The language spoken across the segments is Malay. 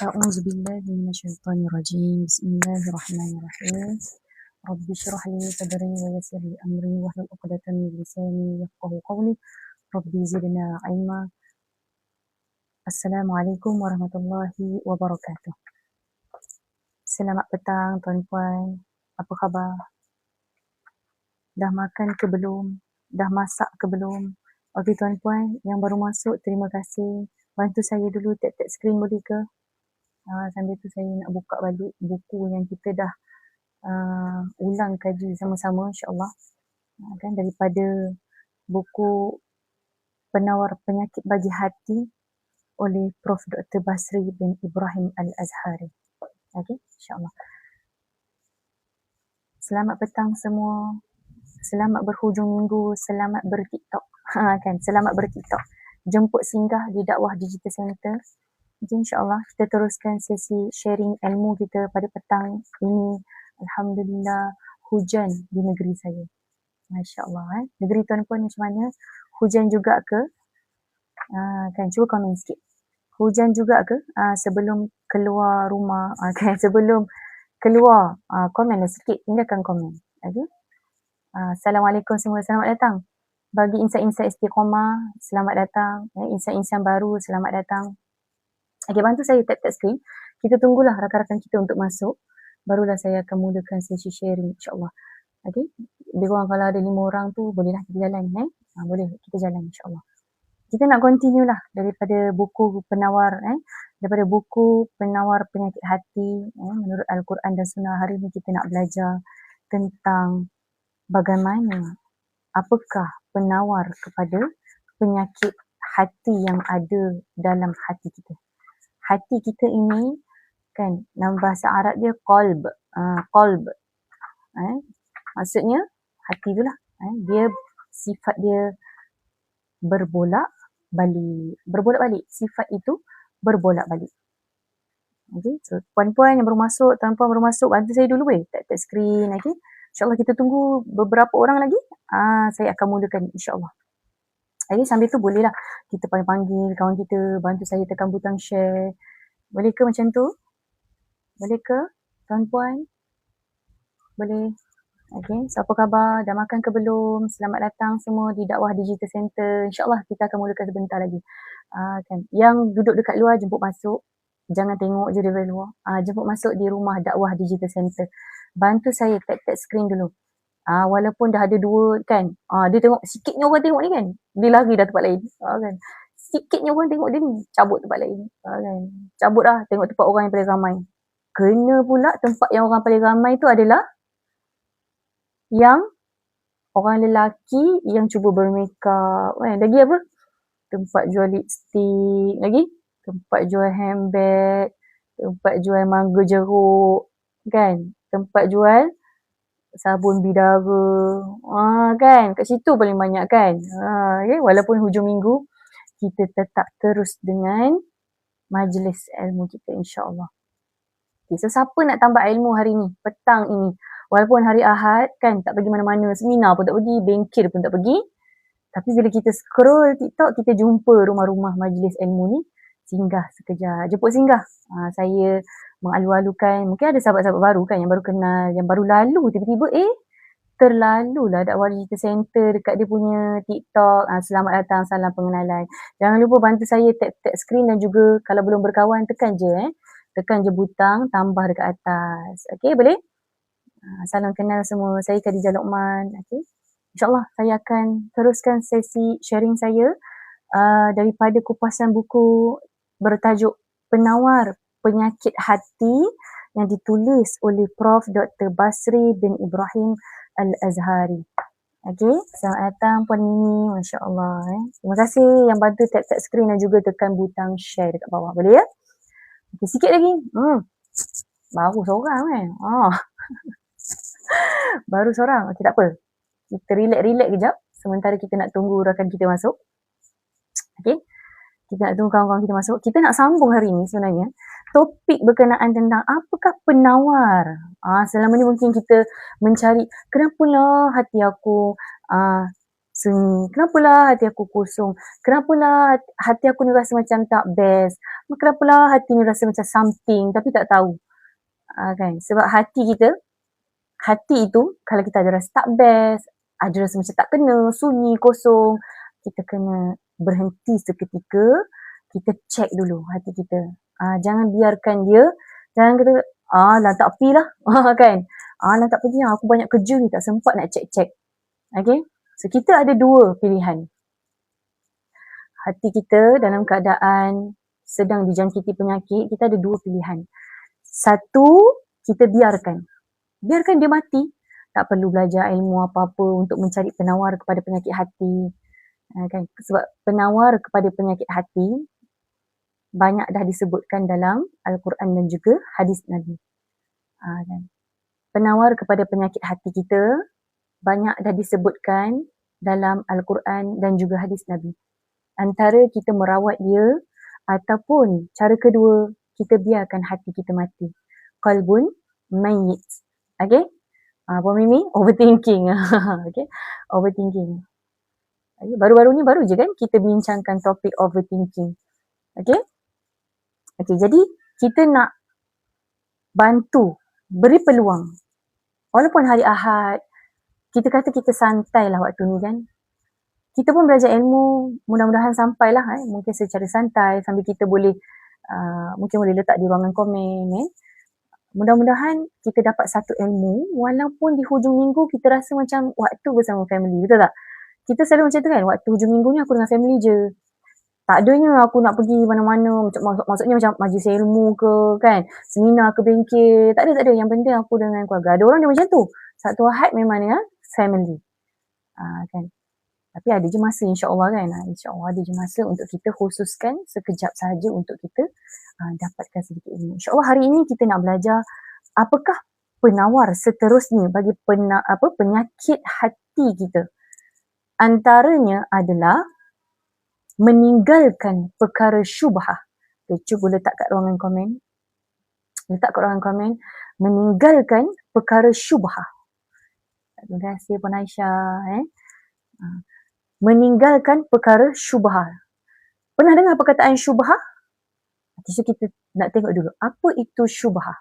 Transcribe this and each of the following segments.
أعوذ بالله من الشيطان الرجيم بسم الله الرحمن الرحيم رب اشرح لي صدري ويسر لي أمري واحلل عقدة من لساني يفقهوا قولي ربي زدنا علما. Assalamualaikum warahmatullahi wabarakatuh. Selamat petang tuan-puan. Apa khabar? Dah makan ke belum? Dah masak ke belum? Okey tuan-puan yang baru masuk, terima kasih. Bantu saya dulu tap-tap skrin boleh ke? Sambil tu saya nak buka balik buku yang kita dah ulang kaji sama-sama insyaAllah. Kan daripada buku Penawar Penyakit Bagi Hati oleh Prof. Dr. Basri bin Ibrahim Al-Azhari. Okey, insyaAllah. Selamat petang semua. Selamat berhujung minggu. Selamat ber-TikTok. Kan, selamat ber-TikTok. Jemput singgah di Dakwah Digital Center. Jadi insyaAllah kita teruskan sesi sharing ilmu kita pada petang ini. Alhamdulillah hujan di negeri saya. Masya Allah. Negeri tuan-puan macam mana? Hujan juga ke? Kan, cuba komen sikit. Hujan juga ke? Sebelum keluar rumah, kan, sebelum keluar, komen lah sikit. Tinggalkan komen. Okay? Assalamualaikum semua. Selamat datang. Bagi insan-insan istiqamah, selamat datang. Insan-insan baru, selamat datang. Okay, bantu saya tap-tap skrin. Kita tunggulah rakan-rakan kita untuk masuk. Barulah saya akan mulakan sesi sharing insyaAllah. Okay. Lebih kurang kalau ada 5 orang tu, bolehlah kita jalan. Boleh, kita jalan insyaAllah. Kita nak continue lah daripada buku penawar. Daripada buku Penawar Penyakit Hati. Menurut Al-Quran dan Sunnah, hari ini kita nak belajar tentang bagaimana, apakah penawar kepada penyakit hati yang ada dalam hati kita. Hati kita ini kan, dalam bahasa Arab dia qalb. Qalb. Maksudnya hati tu lah. Dia sifat dia berbolak-balik. Berbolak-balik. Sifat itu berbolak-balik. Okay. So, puan-puan yang baru masuk, tuan-puan baru masuk, bantu saya dulu boleh. Tap-tap skrin. Okay. InsyaAllah kita tunggu beberapa orang lagi. Saya akan mulakan insyaAllah. Okay, sambil tu bolehlah kita panggil kawan kita, bantu saya tekan butang share. Boleh ke macam tu? Boleh ke tuan-puan? Boleh? Okay, so apa khabar? Dah makan ke belum? Selamat datang semua di Dakwah Digital Center. InsyaAllah kita akan mulakan sebentar lagi. Kan, yang duduk dekat luar jemput masuk. Jangan tengok je dari luar. Jemput masuk di rumah Dakwah Digital Center. Bantu saya tap-tap skrin dulu. Walaupun dah ada 2 kan, dia tengok, sikitnya orang tengok ni kan, dia lari dah tempat lain. Kan, sikitnya orang tengok dia ni, cabut tempat lain. Kan, cabut dah tengok tempat orang yang paling ramai. Kena pula tempat yang orang paling ramai tu adalah yang orang lelaki yang cuba bermakeup. Lagi apa? Tempat jual lipstick. Lagi? Tempat jual handbag. Tempat jual mangga jeruk. Kan? Tempat jual sabun bidara. Kan? Kat situ paling banyak kan? Okay? Walaupun hujung minggu, kita tetap terus dengan majlis ilmu kita insyaAllah. Okay, so siapa nak tambah ilmu hari ni? Petang ini. Walaupun hari Ahad kan, tak pergi mana-mana. Seminar pun tak pergi, bengkel pun tak pergi. Tapi bila kita scroll TikTok, kita jumpa rumah-rumah majlis ilmu ni. Singgah sekejap. Jemput singgah. Saya mengalu-alukan, mungkin ada sahabat-sahabat baru kan yang baru kenal, yang baru lalu tiba-tiba terlalulah Dakwah Digital Center dekat dia punya TikTok. Selamat datang, salam pengenalan. Jangan lupa bantu saya tap-tap skrin dan juga kalau belum berkawan tekan je tekan je butang tambah dekat atas. Okey, boleh? Salam kenal semua. Saya Khadijah Luqman. Okey. InsyaAllah saya akan teruskan sesi sharing saya daripada kupasan buku bertajuk Penawar Penyakit Hati yang ditulis oleh Prof. Dr. Basri bin Ibrahim Al-Azhari. Okey, selamat datang Puan Mimi. Masya Allah. Terima kasih yang bantu tap-tap skrin dan juga tekan butang share dekat bawah. Boleh ya? Okey, sikit lagi. Baru seorang Baru seorang. Okey, tak apa. Kita relax kejap sementara kita nak tunggu rakan kita masuk. Okey. Kita nak tunggu kawan-kawan kita masuk. Kita nak sambung hari ni sebenarnya topik berkenaan tentang apakah penawar. Selama ni mungkin kita mencari kenapalah hati aku sunyi. Kenapalah hati aku kosong? Kenapalah hati aku ni rasa macam tak best? Kenapalah hati ni rasa macam something tapi tak tahu? Kan? Sebab hati itu kalau kita ada rasa tak best, ada rasa macam tak kena, sunyi, kosong, kita kena berhenti seketika, kita check dulu hati kita. Jangan biarkan dia, jangan kata, lah tak pergi lah, kan? Lah tak pergi lah, aku banyak kerja ni, tak sempat nak check-check. Okay? So, kita ada dua pilihan. Hati kita dalam keadaan sedang dijangkiti penyakit, kita ada dua pilihan. Satu, kita biarkan. Biarkan dia mati. Tak perlu belajar ilmu apa-apa untuk mencari penawar kepada penyakit hati. Kan? Sebab penawar kepada penyakit hati banyak dah disebutkan dalam Al-Quran dan juga hadis Nabi. Kan? Penawar kepada penyakit hati kita banyak dah disebutkan dalam Al-Quran dan juga hadis Nabi. Antara kita merawat dia ataupun cara kedua, kita biarkan hati kita mati. Qalbun mayyit. Okay? Puan Mimi, overthinking. Okay? Overthinking. Okay? Baru-baru ni baru je kan kita bincangkan topik overthinking. Okay? Okay, jadi kita nak bantu, beri peluang. Walaupun hari Ahad, kita kata kita santai lah waktu ni kan. Kita pun belajar ilmu, mudah-mudahan sampailah. Mungkin secara santai sambil kita boleh, mungkin boleh letak di ruangan komen. Mudah-mudahan kita dapat satu ilmu walaupun di hujung minggu kita rasa macam waktu bersama family, betul tak? Kita selalu macam tu kan, waktu hujung minggu ni aku dengan family je. Tak adanya aku nak pergi mana-mana, maksudnya macam majlis ilmu ke kan, seminar ke bengkel, tak ada. Yang penting aku dengan keluarga. Ada orang dia macam tu. Sabtu Ahad memang dengan family. Kan? Tapi ada je masa insya-Allah kan. InsyaAllah ada je masa untuk kita khususkan sekejap sahaja untuk kita dapatkan sedikit ilmu. InsyaAllah hari ini kita nak belajar apakah penawar seterusnya bagi penyakit hati kita. Antaranya adalah meninggalkan perkara syubhah. Cuba letak kat ruangan komen. Meninggalkan perkara syubhah. Terima kasih Puan Aisyah. Meninggalkan perkara syubhah. Pernah dengar perkataan syubhah? So kita nak tengok dulu. Apa itu syubhah?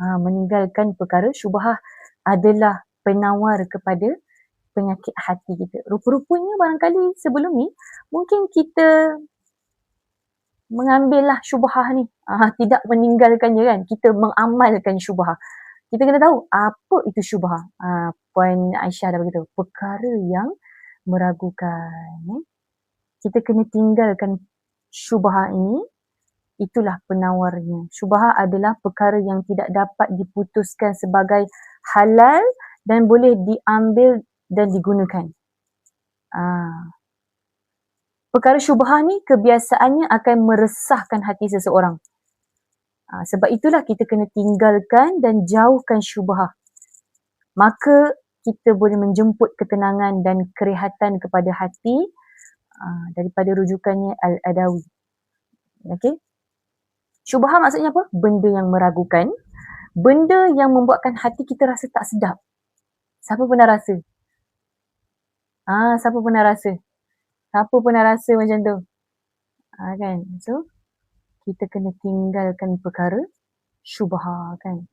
Meninggalkan perkara syubhah adalah penawar kepada penyakit hati kita. Rupa-rupanya barangkali sebelum ni, mungkin kita mengambillah syubhah ni. Tidak meninggalkannya kan. Kita mengamalkan syubhah. Kita kena tahu apa itu syubhah. Puan Aisyah dah beritahu. Perkara yang meragukan. Kita kena tinggalkan syubhah ini. Itulah penawarnya. Syubhah adalah perkara yang tidak dapat diputuskan sebagai halal dan boleh diambil dan digunakan. Perkara syubhah ni kebiasaannya akan meresahkan hati seseorang. Sebab itulah kita kena tinggalkan dan jauhkan syubhah. Maka kita boleh menjemput ketenangan dan kerehatan kepada hati daripada rujukannya Al-Adawi. Okay? Syubhah maksudnya apa? Benda yang meragukan. Benda yang membuatkan hati kita rasa tak sedap. Siapa pernah rasa? Siapa pernah rasa? Siapa pernah rasa macam tu? Kan? So, kita kena tinggalkan perkara syubhah kan.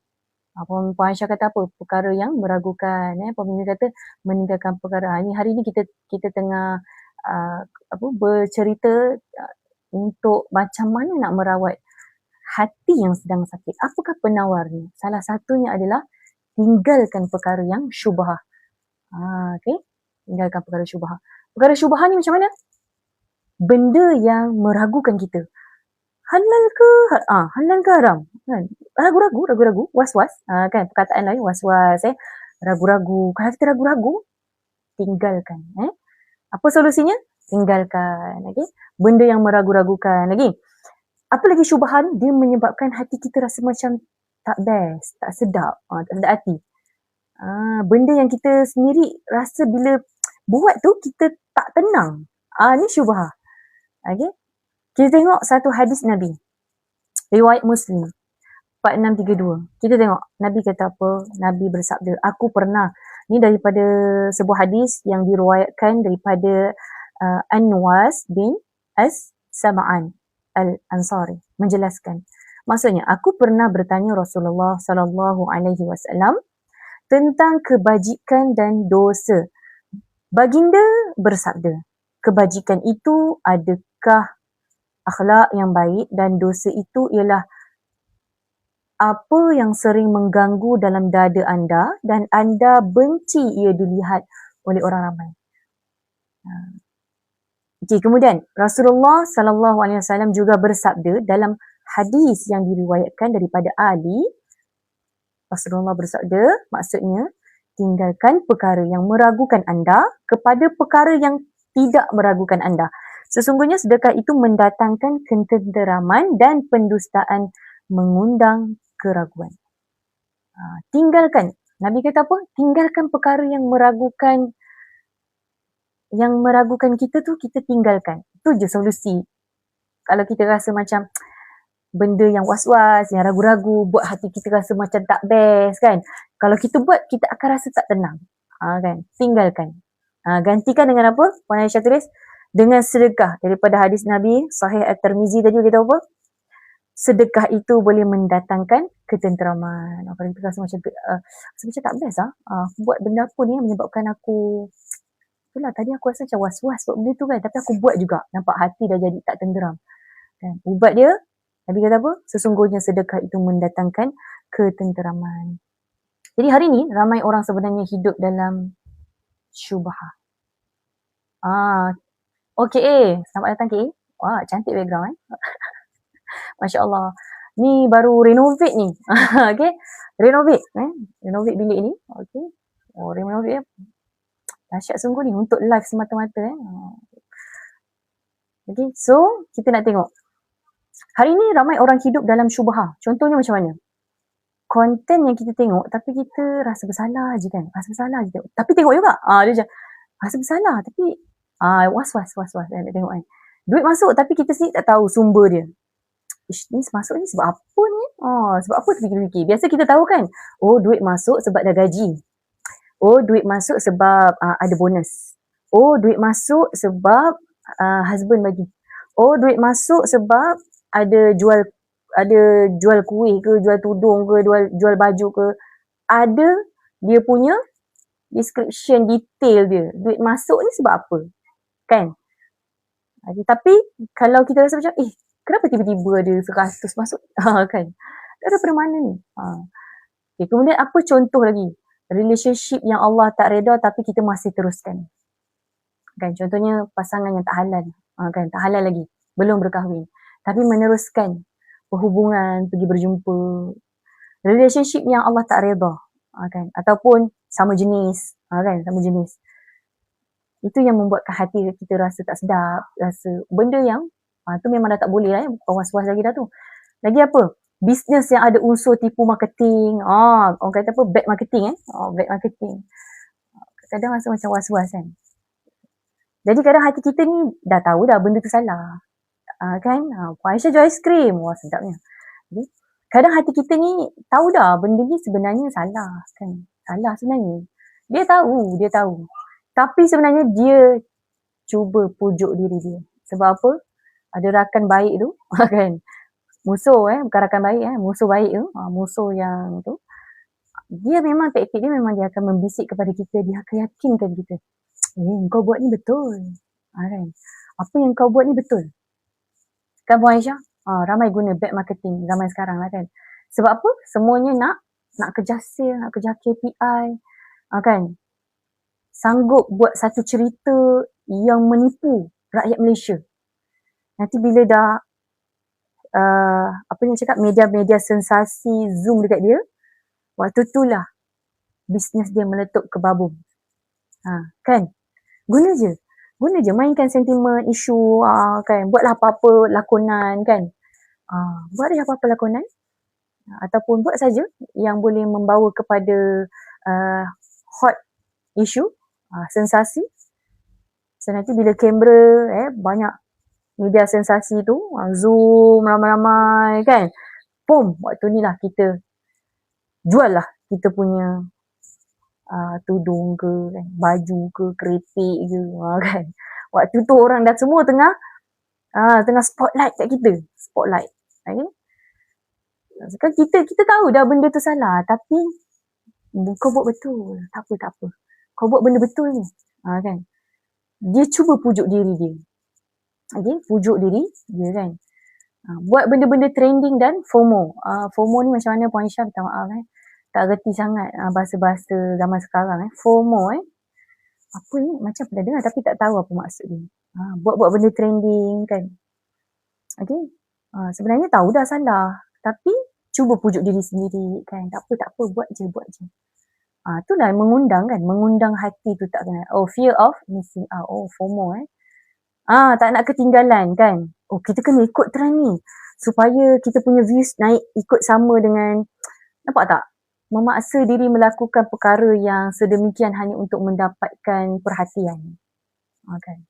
Puan Aisyah kata apa? Perkara yang meragukan. Puan Mimi kata meninggalkan perkara. Hari ni kita tengah bercerita untuk macam mana nak merawat hati yang sedang sakit. Apakah penawarnya? Salah satunya adalah tinggalkan perkara yang syubhah. Okay? Tinggalkan perkara syubhah. Perkara syubhah ni macam mana? Benda yang meragukan kita. Halal ke haram? Kan? Ragu-ragu, was-was. Kan? Perkataan lain, was-was. Ragu-ragu. Kalau kita ragu-ragu, tinggalkan. Apa solusinya? Tinggalkan. Okay? Benda yang meragu-ragukan. Lagi. Apa lagi syubhah? Dia menyebabkan hati kita rasa macam tak best, tak sedap, tak sedap hati. Benda yang kita sendiri rasa bila buat tu, kita tak tenang. Ni syubhah. Okay? Kita tengok satu hadis Nabi. Riwayat Muslim. 4632. Kita tengok Nabi kata apa? Nabi bersabda, aku pernah Ini daripada sebuah hadis yang diriwayatkan daripada Anwas bin As-Sam'an Al-Ansari menjelaskan. Maksudnya, aku pernah bertanya Rasulullah sallallahu alaihi wasallam tentang kebajikan dan dosa. Baginda bersabda, kebajikan itu adakah akhlak yang baik dan dosa itu ialah apa yang sering mengganggu dalam dada anda dan anda benci ia dilihat oleh orang ramai. Okey, kemudian Rasulullah sallallahu alaihi wasallam juga bersabda dalam hadis yang diriwayatkan daripada Ali. Rasulullah bersabda, maksudnya tinggalkan perkara yang meragukan anda kepada perkara yang tidak meragukan anda. Sesungguhnya sedekah itu mendatangkan ketenteraman dan pendustaan mengundang keraguan. Tinggalkan. Nabi kata apa? Tinggalkan perkara yang meragukan kita tu, kita tinggalkan. Itu je solusi. Kalau kita rasa macam benda yang was-was, yang ragu-ragu, buat hati kita rasa macam tak best kan. Kalau kita buat, kita akan rasa tak tenang. Kan? Tinggalkan. Gantikan dengan apa? Puan Aisyah tulis, dengan sedekah. Daripada hadis Nabi, Sahih At-Tirmizi tadi kita apa? Sedekah itu boleh mendatangkan ketenteraman. Kalau kita rasa macam tak best buat benda apa ni yang menyebabkan aku, itulah tadi aku rasa macam was-was buat benda tu kan, tapi aku buat juga. Nampak hati dah jadi tak tenteram. Kan? Ubat dia, Nabi kata apa? Sesungguhnya sedekah itu mendatangkan ketenteraman. Jadi hari ni ramai orang sebenarnya hidup dalam syubhah. Okay, selamat datang KA. Wah, cantik background Masya Allah. Ni baru renovate ni. Okay, renovate bilik ni. Okay, renovate dahsyat sungguh ni untuk live semata-mata Okay, so kita nak tengok. Hari ni ramai orang hidup dalam syubhah. Contohnya macam mana? Konten yang kita tengok tapi kita rasa bersalah je kan. Rasa bersalah je. Tapi tengok juga. Dia macam rasa bersalah tapi was-was nak tengok kan. Duit masuk tapi kita sendiri tak tahu sumber dia. Ni masuk ni sebab apa ni? Sebab apa terfikir-fikir. Biasa kita tahu kan. Oh, duit masuk sebab dah gaji. Oh, duit masuk sebab ada bonus. Oh, duit masuk sebab husband bagi. Oh, duit masuk sebab ada jual kuih ke, jual tudung ke, jual baju ke. Ada dia punya description detail dia. Duit masuk ni sebab apa? Kan? Tapi kalau kita rasa macam, kenapa tiba-tiba ada 100 masuk? Kan? Tak ada pada mana ni? Okay, kemudian apa contoh lagi? Relationship yang Allah tak reda tapi kita masih teruskan. Kan? Contohnya pasangan yang tak halal. Kan? Tak halal lagi. Belum berkahwin. Tapi meneruskan perhubungan, pergi berjumpa. Relationship yang Allah tak reda. Kan? Ataupun sama jenis. Kan? Sama jenis. Itu yang membuatkan hati kita rasa tak sedap. Rasa benda yang tu memang dah tak boleh lah. Bukan was-was lagi dah tu. Lagi apa? Bisnes yang ada unsur tipu marketing. Orang kata apa? Bad marketing bad marketing. Kadang rasa macam was-was kan. Jadi kadang hati kita ni dah tahu dah benda tu salah. Kan? Puan Aisyah jual aiskrim. Wah, sedapnya. Jadi, kadang hati kita ni tahu dah benda ni sebenarnya salah. Kan? Salah sebenarnya. Dia tahu. Tapi sebenarnya dia cuba pujuk diri dia. Sebab apa? Ada rakan baik tu. Kan? Musuh bukan rakan baik musuh baik tu, musuh yang tu, dia memang taktik dia memang dia akan membisik kepada kita, dia akan yakinkan kita, kau buat ni betul, kan? Apa yang kau buat ni betul kan Puan Aisyah? Ramai guna bad marketing zaman sekarang lah kan. Sebab apa? Semuanya nak kejar sale, nak kejar KPI, kan? Sanggup buat satu cerita yang menipu rakyat Malaysia. Nanti bila dah media-media sensasi zoom dekat dia, waktu itulah bisnes dia meletup ke babum. Kan? Guna je mainkan sentimen, isu, kan? Buatlah apa-apa lakonan kan. Buatlah apa-apa lakonan ataupun buat saja yang boleh membawa kepada hot isu, sensasi. So nanti bila kamera banyak media sensasi tu, zoom ramai-ramai kan. Waktu ni lah kita jual lah kita punya tudung ke kan, baju ke, keripik ke kan. Waktu tu orang dah semua tengah spotlight kat kita. Spotlight. Okay? Sekarang kita tahu dah benda tu salah, tapi kau buat betul. Tak apa. Kau buat benda betul ni. Kan. Dia cuba pujuk diri dia. Okay? Pujuk diri dia kan. Buat benda-benda trending dan FOMO. FOMO ni macam mana Puan Isha? Minta maaf tak reti sangat bahasa-bahasa zaman sekarang FOMO apa ni? Macam pernah dengar tapi tak tahu apa maksud dia. Buat-buat benda trending kan. Okay? Sebenarnya tahu dah salah. Tapi cuba pujuk diri sendiri kan. Tak apa. Buat je. Itulah mengundang hati tu tak kenal. Fear of missing out. FOMO tak nak ketinggalan kan. Kita kena ikut trend ni supaya kita punya views naik ikut sama dengan, nampak tak? Memaksa diri melakukan perkara yang sedemikian hanya untuk mendapatkan perhatian. Kan?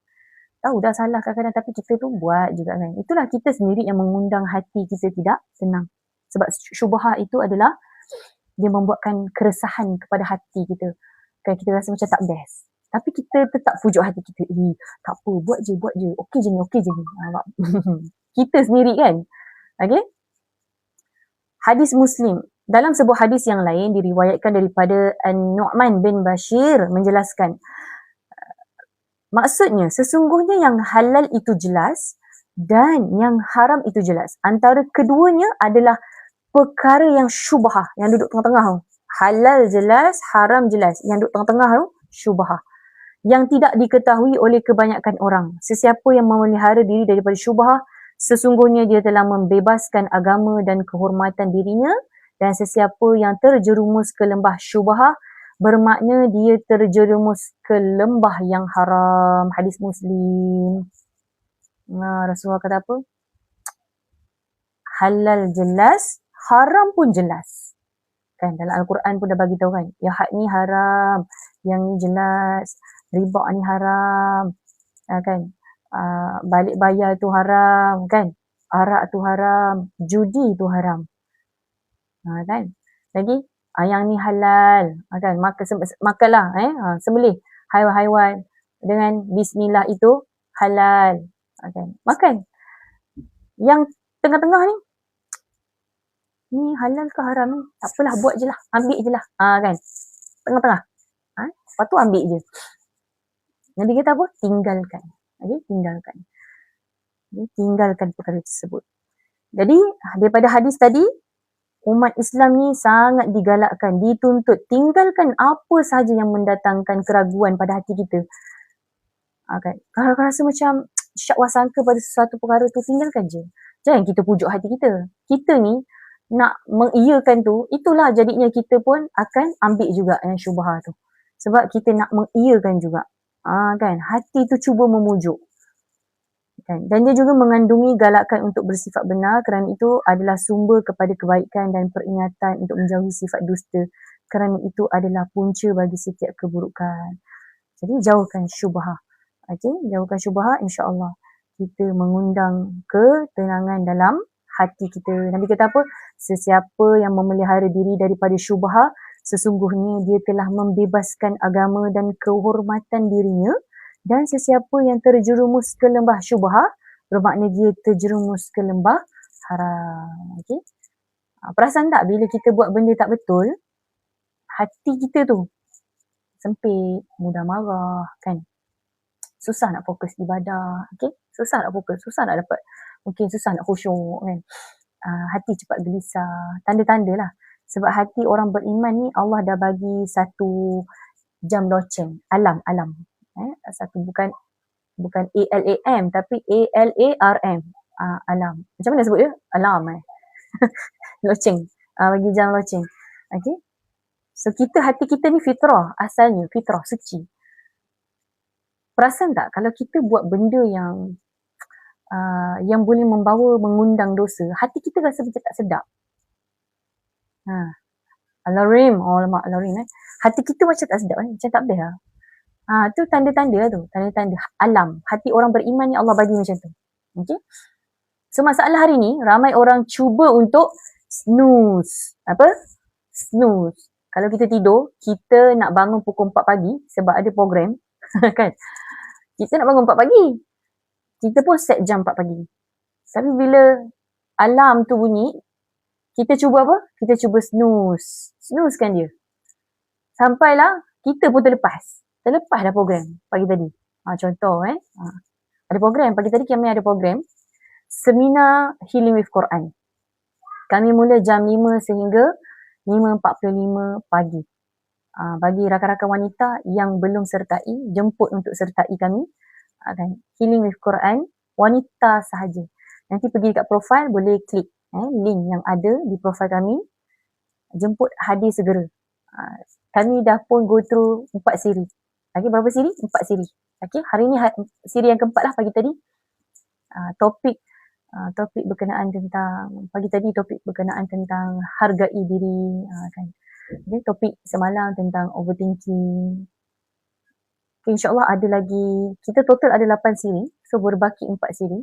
Tahu dah salah kadang-kadang tapi kita tu buat juga kan. Itulah kita sendiri yang mengundang hati kita tidak tenang. Sebab syubhah itu adalah dia membuatkan keresahan kepada hati kita. Kan kita rasa macam tak best. Tapi kita tetap pujuk hati kita. Tak apa, buat je. Okey je ni. Kita sendiri kan. Okay? Hadis Muslim. Dalam sebuah hadis yang lain diriwayatkan daripada An-Nu'man bin Bashir menjelaskan. Maksudnya, sesungguhnya yang halal itu jelas dan yang haram itu jelas. Antara keduanya adalah perkara yang syubhah, yang duduk tengah-tengah tu. Halal jelas, haram jelas. Yang duduk tengah-tengah tu, syubhah. Yang tidak diketahui oleh kebanyakan orang. Sesiapa yang memelihara diri daripada syubhah, sesungguhnya dia telah membebaskan agama dan kehormatan dirinya. Dan sesiapa yang terjerumus ke lembah syubhah, bermakna dia terjerumus ke lembah yang haram. Hadis Muslim. Rasulullah kata apa? Halal jelas, haram pun jelas. Kan dalam Al-Quran pun dah bagi tahu kan. Yang hak ni haram, yang ni jelas, riba ni haram. Kan? Balik bayar tu haram kan. Arak tu haram, judi tu haram. Kan? Lagi yang ni halal. Kan? Makanlah sembelih haiwan-haiwan dengan bismillah itu halal. Kan? Makan. Yang tengah-tengah ni halal ke haram ni? Tak apalah, buat je lah. Ambil je lah. Kan? Tengah-tengah. Lepas tu ambil je. Nabi kata apa? Tinggalkan. Okay? Tinggalkan perkara tersebut. Jadi, daripada hadis tadi, umat Islam ni sangat digalakkan, dituntut. Tinggalkan apa sahaja yang mendatangkan keraguan pada hati kita. Kan? Kalau rasa macam syak wasangka pada sesuatu perkara tu, tinggalkan je. Jangan kita pujuk hati kita. Kita ni nak mengiyakan tu, itulah jadinya kita pun akan ambil juga yang syubhah tu. Sebab kita nak mengiyakan juga. Kan? Hati tu cuba memujuk. Kan? Dan dia juga mengandungi galakan untuk bersifat benar, kerana itu adalah sumber kepada kebaikan dan peringatan untuk menjauhi sifat dusta. Kerana itu adalah punca bagi setiap keburukan. Jadi jauhkan syubhah. Okay? Jauhkan syubhah, insya-Allah kita mengundang ketenangan dalam hati kita. Nabi kata apa? Sesiapa yang memelihara diri daripada syubhah, sesungguhnya dia telah membebaskan agama dan kehormatan dirinya. Dan sesiapa yang terjerumus ke lembah syubhah, bermakna dia terjerumus ke lembah haram. Okay? Perasan tak bila kita buat benda tak betul, hati kita tu sempit, mudah marah kan. Susah nak fokus ibadah. Okay? Susah nak fokus, susah nak dapat. Mungkin susah nak khusyuk kan. Hati cepat gelisah. Tanda-tanda lah. Sebab hati orang beriman ni Allah dah bagi satu jam loceng. Alam. Satu bukan ALAM tapi ALARM. Alam. Macam mana sebut dia? Alarm. Loceng. Bagi jam loceng. Okay. So hati kita ni fitrah. Asalnya fitrah, suci. Perasan tak kalau kita buat benda yang boleh mengundang dosa, hati kita rasa macam tak sedap. Alarm. Alarm. Hati kita macam tak sedap. Macam tak best lah. Tu tanda-tanda tu. Tanda-tanda alam. Hati orang beriman ni Allah bagi macam tu. Okay? So masalah hari ni, ramai orang cuba untuk snooze. Apa? Snooze. Kalau kita tidur, kita nak bangun pukul 4 pagi sebab ada program kan. Kita nak bangun 4 pagi. Kita pun set jam 4 pagi. Tapi bila alarm tu bunyi, kita cuba apa? Kita cuba snooze. Snooze kan dia. Sampailah kita pun terlepas. Terlepas dah program pagi tadi. Contoh ada program. Pagi tadi kami ada program Seminar Healing with Quran. Kami mula jam 5 sehingga 5.45 pagi. Bagi rakan-rakan wanita yang belum sertai, jemput untuk sertai kami. Healing with Quran, wanita sahaja. Nanti pergi dekat profil, boleh klik link yang ada di profil kami. Jemput hadir segera. Kami dah pun go through 4 siri. Berapa siri? 4 siri. Hari ni siri yang keempat lah pagi tadi. Topik berkenaan tentang, pagi tadi topik berkenaan tentang hargai diri. Topik semalam tentang overthinking. InsyaAllah ada lagi, kita total ada 8 siri. So berbaki 4 siri.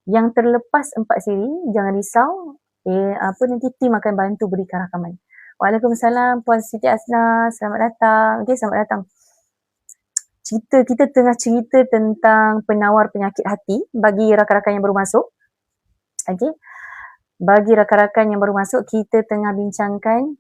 Yang terlepas 4 siri, jangan risau. Nanti tim akan bantu berikan rakaman. Waalaikumsalam Puan Siti Asna, selamat datang. Selamat datang. Kita tengah cerita tentang penawar penyakit hati bagi rakan-rakan yang baru masuk. Bagi rakan-rakan yang baru masuk, kita tengah bincangkan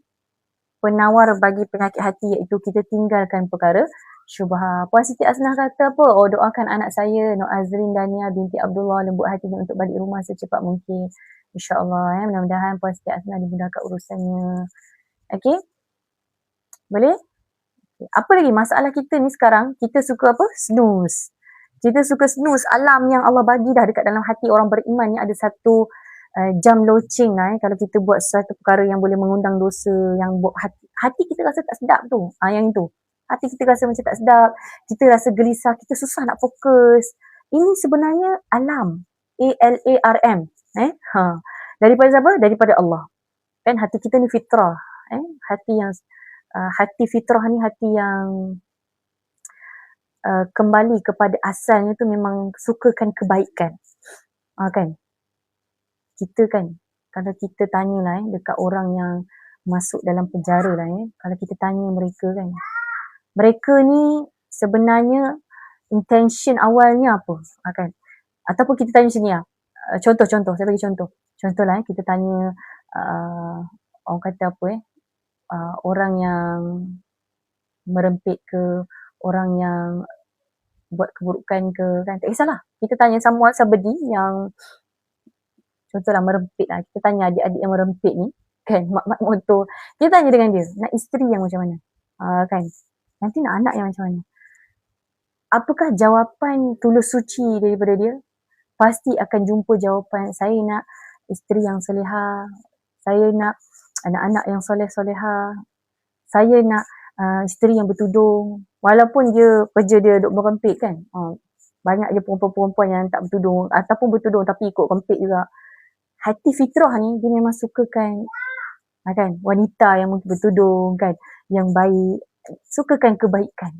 penawar bagi penyakit hati, iaitu kita tinggalkan perkara syubhat. Puan Siti Asnah kata apa? Doakan anak saya, Nur Azrin Dania binti Abdullah, lembut hatinya untuk balik rumah secepat mungkin. InsyaAllah mudah-mudahan Puan Siti Asnah dimudahkan urusannya. Boleh? Apa lagi masalah kita ni sekarang? Kita suka apa? Snooze. Kita suka snooze. Alam yang Allah bagi dah dekat dalam hati orang beriman ni ada satu jam loceng kalau kita buat sesuatu perkara yang boleh mengundang dosa, yang buat hati kita rasa tak sedap tu. Yang itu. Hati kita rasa macam tak sedap, kita rasa gelisah, kita susah nak fokus. Ini sebenarnya alam. ALARM. Daripada siapa? Daripada Allah. Kan hati kita ni fitrah. Hati fitrah ni hati yang kembali kepada asalnya tu memang sukakan kebaikan. Kan? Kita kan, kalau kita tanyalah dekat orang yang masuk dalam penjara lah kalau kita tanya mereka kan, mereka ni sebenarnya intention awalnya apa? Kan? Ataupun kita tanya sini contoh, saya bagi contoh. Contohlah kita tanya orang kata apa orang yang merempit ke, orang yang buat keburukan ke, kan? Tak kisahlah. Kita tanya somebody yang contohlah merempit lah. Kita tanya adik-adik yang merempit ni, kan? Mak-mak motor. Kita tanya dengan dia, nak isteri yang macam mana? Kan? Nanti nak anak yang macam mana? Apakah jawapan tulus suci daripada dia? Pasti akan jumpa jawapan, saya nak isteri yang solehah, saya nak anak-anak yang soleh-solehah, saya nak isteri yang bertudung. Walaupun kerja dia duk merempit kan. Banyak je perempuan-perempuan yang tak bertudung ataupun bertudung tapi ikut rempit juga. Hati fitrah ni dia memang sukakan kan, wanita yang mungkin bertudung kan, yang baik, sukakan kebaikan.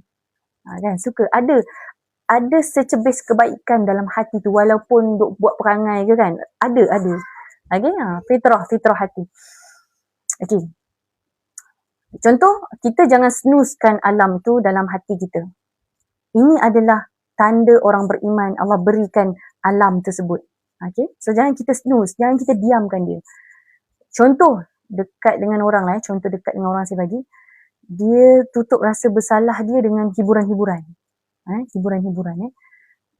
Kan, suka ada secebis kebaikan dalam hati tu walaupun duk buat perangai ke kan. Ada. Fitrah hati. Contoh, kita jangan snoozekan alam tu dalam hati kita. Ini adalah tanda orang beriman, Allah berikan alam tersebut. So jangan kita snooze, jangan kita diamkan dia. Contoh dekat dengan orang lah, contoh dekat dengan orang saya bagi, dia tutup rasa bersalah dia dengan hiburan-hiburan. Hiburan-hiburan.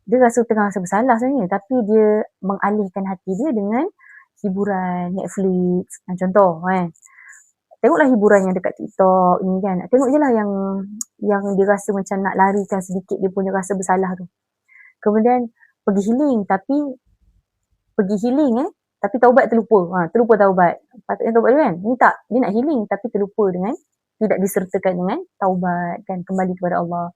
Dia tengah rasa bersalah sebenarnya, tapi dia mengalihkan hati dia dengan hiburan Netflix. Contoh tengoklah hiburan yang dekat TikTok ni kan. Tengok je lah yang dia rasa macam nak larikan sedikit dia punya rasa bersalah tu. Kemudian pergi healing tapi taubat terlupa. Terlupa taubat. Patutnya taubat dulu kan? Ni tak. Dia nak healing tapi terlupa dengan tidak disertakan dengan taubat kan, kembali kepada Allah.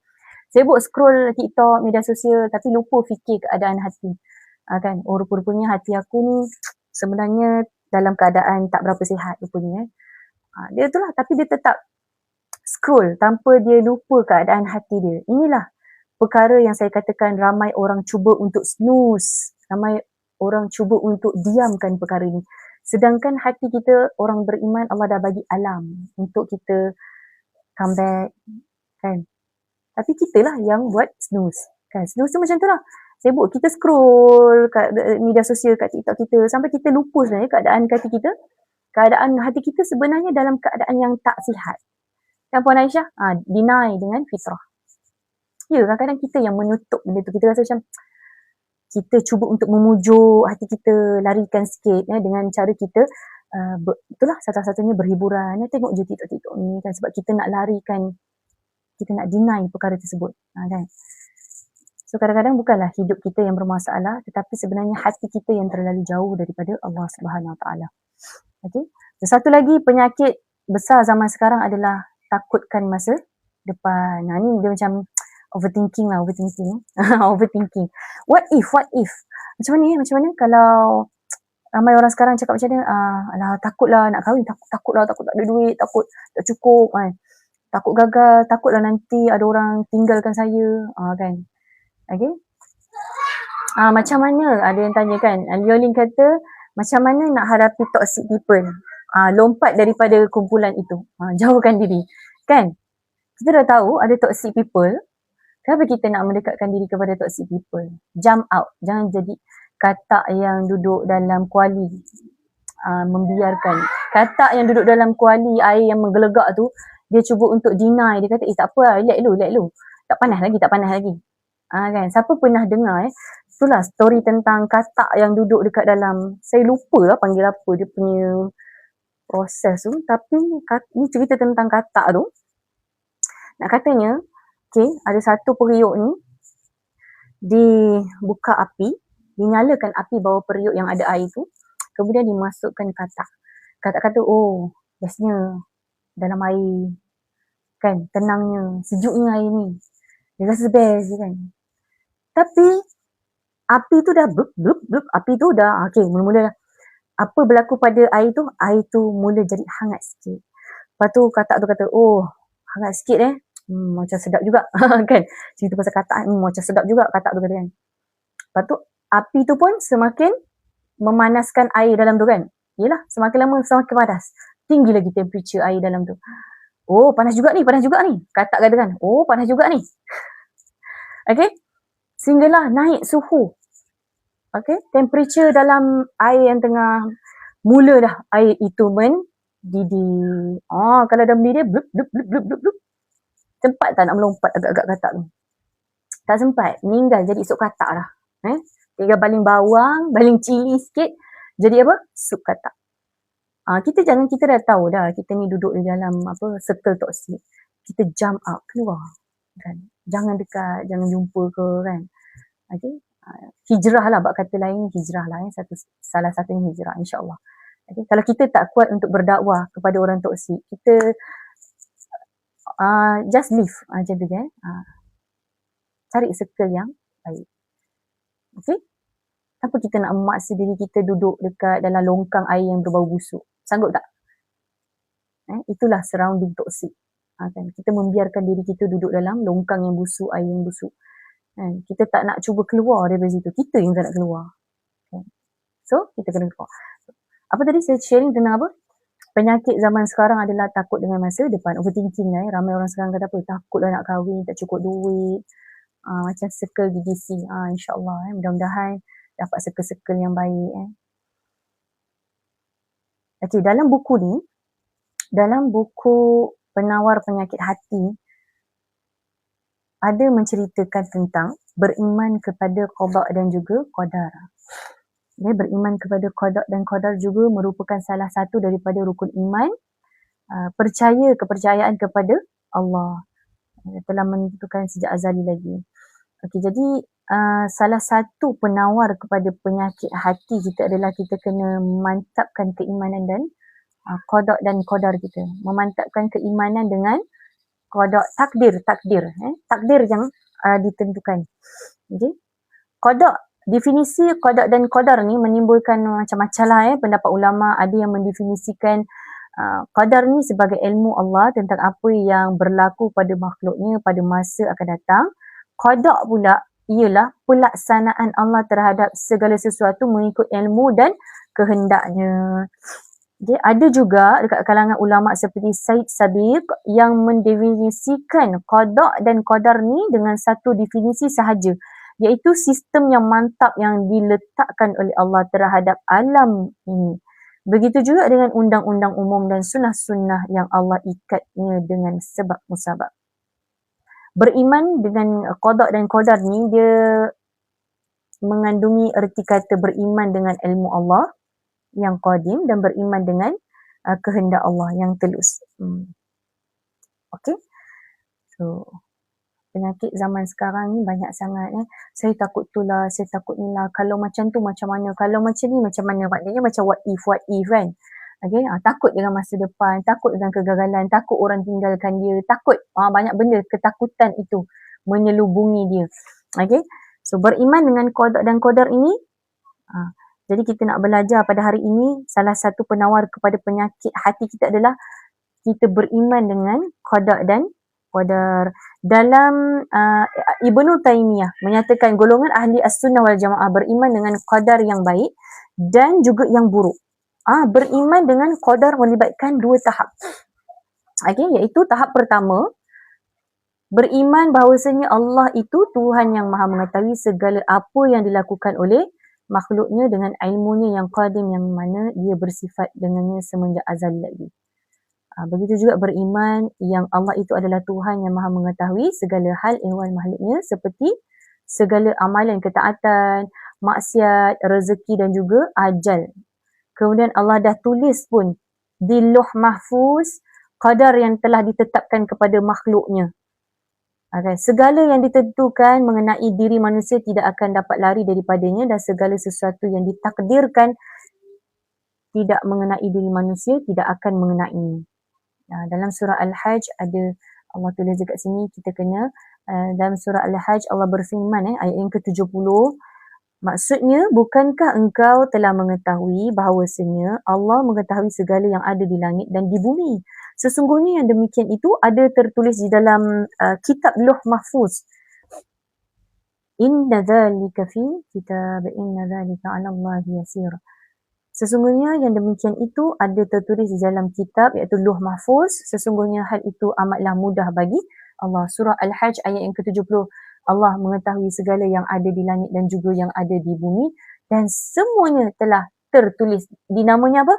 Sibuk scroll TikTok, media sosial tapi lupa fikir keadaan hati. Kan? Rupa-rupanya hati aku ni sebenarnya dalam keadaan tak berapa sihat rupanya. Dia itulah, tapi dia tetap scroll tanpa dia lupa keadaan hati dia. Inilah perkara yang saya katakan ramai orang cuba untuk snooze. Ramai orang cuba untuk diamkan perkara ni. Sedangkan hati kita, orang beriman, Allah dah bagi alam untuk kita come back, kan. Tapi kita lah yang buat snooze, kan. Snooze tu macam tu lah. Sibuk kita scroll kat media sosial, kat TikTok kita, sampai kita lupa sebenarnya keadaan hati kita sebenarnya dalam keadaan yang tak sihat. Kan Puan Aisyah? Deny dengan fitrah. Ya, kadang-kadang kita yang menutup benda tu. Kita rasa macam kita cuba untuk memujuk hati kita, larikan sikit dengan cara kita itulah satu-satunya berhiburan. Tengok je TikTok ni kan, sebab kita nak larikan, kita nak deny perkara tersebut, kan. So kadang-kadang bukanlah hidup kita yang bermasalah, tetapi sebenarnya hati kita yang terlalu jauh daripada Allah Subhanahu Wa Taala. Okey. Satu lagi penyakit besar zaman sekarang adalah takutkan masa depan. Ni dia macam overthinking. Overthinking. What if? Macam mana kalau ramai orang sekarang cakap macam ni, alah takutlah nak kahwin, takut tak ada duit, takut tak cukup, kan. Takut gagal, takutlah nanti ada orang tinggalkan saya, kan. Okay. Macam mana, ada yang tanya kan, Liolin kata macam mana nak hadapi toxic people, lompat daripada kumpulan itu, jauhkan diri, kan. Kita dah tahu ada toxic people, kenapa kita nak mendekatkan diri kepada toxic people? Jump out, jangan jadi katak yang duduk dalam kuali, membiarkan katak yang duduk dalam kuali air yang menggelegak tu, dia cuba untuk deny, dia kata tak apa lah, let lu, tak panas lagi. Kan, siapa pernah dengar itulah story tentang katak yang duduk dekat dalam, saya lupa lah panggil apa dia punya proses tu, tapi ni cerita tentang katak tu. Nak katanya, ada satu periuk ni dibuka api, dinyalakan api bawah periuk yang ada air tu, kemudian dimasukkan katak. Katak kata, bestnya dalam air, kan, tenangnya, sejuknya air ni, dia rasa best kan. Tapi api tu dah api tu dah mula-mula dah. Apa berlaku pada air tu mula jadi hangat sikit. Lepas tu katak tu kata, hangat sikit macam sedap juga kan. Cerita pasal katak, macam sedap juga katak tu kata kan. Lepas tu api tu pun semakin memanaskan air dalam tu kan. Yelah, semakin lama semakin panas. Tinggi lagi temperature air dalam tu. Panas juga ni. Katak kata kan, panas juga ni. Okay. Sehinggalah naik suhu. Okay. Temperature dalam air yang tengah mula dah air itu mendidih. Kalau dah mendidih, blup. Sempat tak nak melompat agak-agak katak tu? Tak sempat. Meninggal jadi sup katak lah. Tinggal baling bawang, baling cili sikit. Jadi apa? Sup katak. Kita dah tahu dah. Kita ni duduk di dalam circle toxic. Kita jump out, keluar. Kan? Jangan dekat, jangan jumpa ke kan. Okay. Hijrah lah, bab kata lain hijrah lah. Salah satunya hijrah, insyaAllah. Okay. Kalau kita tak kuat untuk berdakwah kepada orang toksik, kita just leave macam tu kan. Cari circle yang baik. Okay. Apa kita nak memaksa diri kita duduk dekat dalam longkang air yang berbau busuk? Sanggup tak? Itulah surrounding toksik. Kan? Kita membiarkan diri kita duduk dalam longkang yang busuk, air yang busuk. Kan? Kita tak nak cuba keluar daripada situ. Kita yang tak nak keluar. Kan? So, kita kena keluar. Apa tadi saya sharing tentang apa? Penyakit zaman sekarang adalah takut dengan masa depan. Overthinking lah. Ramai orang sekarang kata apa? Takutlah nak kahwin, tak cukup duit. Macam circle GDC. InsyaAllah. Mudah-mudahan dapat circle-circle yang baik. Okay, dalam buku ni, dalam buku Penawar Penyakit Hati, ada menceritakan tentang beriman kepada qada dan juga qadar. Beriman kepada qada dan qadar juga merupakan salah satu daripada rukun iman. Kepercayaan kepada Allah telah menentukan sejak azali lagi. Okey, jadi salah satu penawar kepada penyakit hati kita adalah kita kena memantapkan keimanan dan qada dan qadar kita. Memantapkan keimanan dengan qada, takdir yang ditentukan. Okey. Qada, definisi qada dan qadar ni menimbulkan macam-macam lah pendapat ulama. Ada yang mendefinisikan qadar ni sebagai ilmu Allah tentang apa yang berlaku pada makhluknya pada masa akan datang. Qada pula ialah pelaksanaan Allah terhadap segala sesuatu mengikut ilmu dan kehendaknya. Okay, ada juga dekat kalangan ulama seperti Said Sabiq yang mendefinisikan qada dan qadar ni dengan satu definisi sahaja, iaitu sistem yang mantap yang diletakkan oleh Allah terhadap alam ini. Begitu juga dengan undang-undang umum dan sunnah-sunnah yang Allah ikatnya dengan sebab musabab. Beriman dengan qada dan qadar ni dia mengandungi erti kata beriman dengan ilmu Allah yang qadim dan beriman dengan kehendak Allah yang telus. Okay. So, penyakit zaman sekarang ni banyak sangat. Saya takut tu lah, saya takut ni lah. Kalau macam tu macam mana? Kalau macam ni macam mana? Maknanya macam what if kan? Okay. Takut dengan masa depan, takut dengan kegagalan, takut orang tinggalkan dia, takut banyak benda, ketakutan itu menyelubungi dia. Okay. So, beriman dengan qada dan qadar ini, jadi kita nak belajar pada hari ini, salah satu penawar kepada penyakit hati kita adalah kita beriman dengan qada dan qadar. Dalam Ibnu Taimiyah menyatakan golongan ahli as-sunnah wal jamaah beriman dengan qadar yang baik dan juga yang buruk. Beriman dengan qadar melibatkan dua tahap. Okay, iaitu tahap pertama, beriman bahawasanya Allah itu Tuhan yang maha mengetahui segala apa yang dilakukan oleh makhluknya dengan ilmunya yang qadim yang mana dia bersifat dengannya semenjak azal lagi. Begitu juga beriman yang Allah itu adalah Tuhan yang maha mengetahui segala hal ehwal makhluknya seperti segala amalan ketaatan, maksiat, rezeki dan juga ajal. Kemudian Allah dah tulis pun di Lauh Mahfuz qadar yang telah ditetapkan kepada makhluknya. Okay. Segala yang ditentukan mengenai diri manusia tidak akan dapat lari daripadanya dan segala sesuatu yang ditakdirkan tidak mengenai diri manusia tidak akan mengenainya. Dalam surah Al-Hajj ada Allah tulis dekat sini kita kena dalam surah Al-Hajj Allah berfirman ayat yang ke-70, maksudnya bukankah engkau telah mengetahui bahawasanya Allah mengetahui segala yang ada di langit dan di bumi. Sesungguhnya yang demikian itu ada tertulis di dalam kitab Lauh Mahfuz. Inna dzalika fi kitab inna dzalika 'ala Allah yasir. Sesungguhnya yang demikian itu ada tertulis di dalam kitab iaitu Lauh Mahfuz. Sesungguhnya hal itu amatlah mudah bagi Allah. Surah Al-Hajj ayat yang ke-70. Allah mengetahui segala yang ada di langit dan juga yang ada di bumi dan semuanya telah tertulis di namanya apa?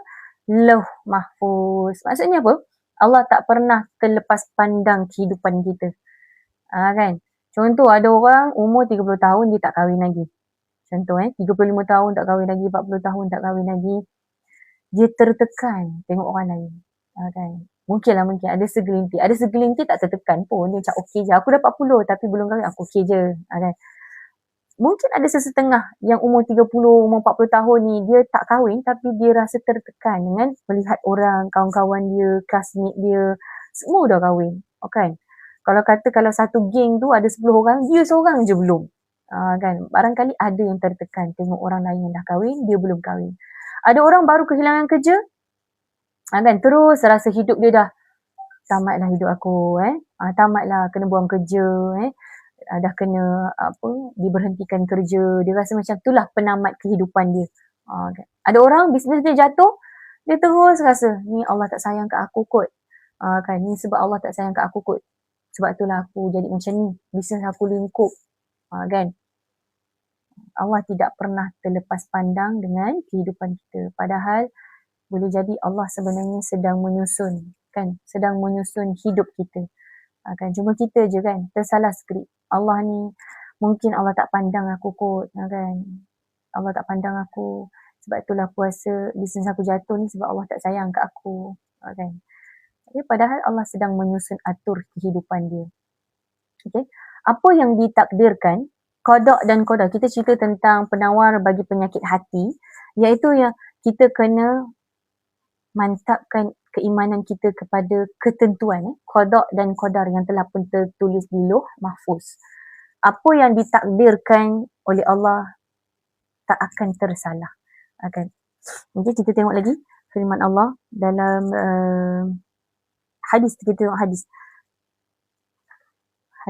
Lauh Mahfuz. Maksudnya apa? Allah tak pernah terlepas pandang kehidupan kita. Kan? Contoh ada orang umur 30 tahun dia tak kahwin lagi. Contoh 35 tahun tak kahwin lagi, 40 tahun tak kahwin lagi. Dia tertekan tengok orang lain. Kan? Mungkin ada segelintir. Ada segelintir tak tertekan pun. Dia macam okey je. Aku dah 40 tapi belum kahwin, aku okey je. Kan? Mungkin ada sesetengah yang umur 30, umur 40 tahun ni dia tak kahwin tapi dia rasa tertekan dengan melihat orang, kawan-kawan dia, classmate dia, semua dah kahwin. Okay. Kalau satu geng tu ada 10 orang, dia seorang je belum. Kan? Barangkali ada yang tertekan tengok orang lain yang dah kahwin, dia belum kahwin. Ada orang baru kehilangan kerja, kan? Terus rasa hidup dia dah tamatlah hidup aku, tamatlah kena buang kerja, dah kena diberhentikan kerja. Dia rasa macam itulah penamat kehidupan dia. Okay. Ada orang bisnes dia jatuh, dia terus rasa ni Allah tak sayang kat aku kot. Kan ni sebab Allah tak sayang kat aku kot. Sebab itulah aku jadi macam ni. Bisnes aku lingkup. Kan? Allah tidak pernah terlepas pandang dengan kehidupan kita. Padahal boleh jadi Allah sebenarnya sedang menyusun, kan? Sedang menyusun hidup kita. Kan? Cuma kita je kan tersalah skrip. Allah ni mungkin Allah tak pandang aku kot. Kan? Allah tak pandang aku. Sebab itulah aku rasa bisnes aku jatuh ni sebab Allah tak sayang kat aku. Kan? Okay? Padahal Allah sedang menyusun atur kehidupan dia. Okay? Apa yang ditakdirkan, qada dan qadar. Kita cerita tentang penawar bagi penyakit hati, iaitu yang kita kena mantapkan keimanan kita kepada ketentuan qada dan qadar yang telah pun tertulis di Lauh Mahfuz. Apa yang ditakdirkan oleh Allah tak akan tersalah. Jadi kita tengok lagi firman Allah dalam hadis. Kita tengok hadis.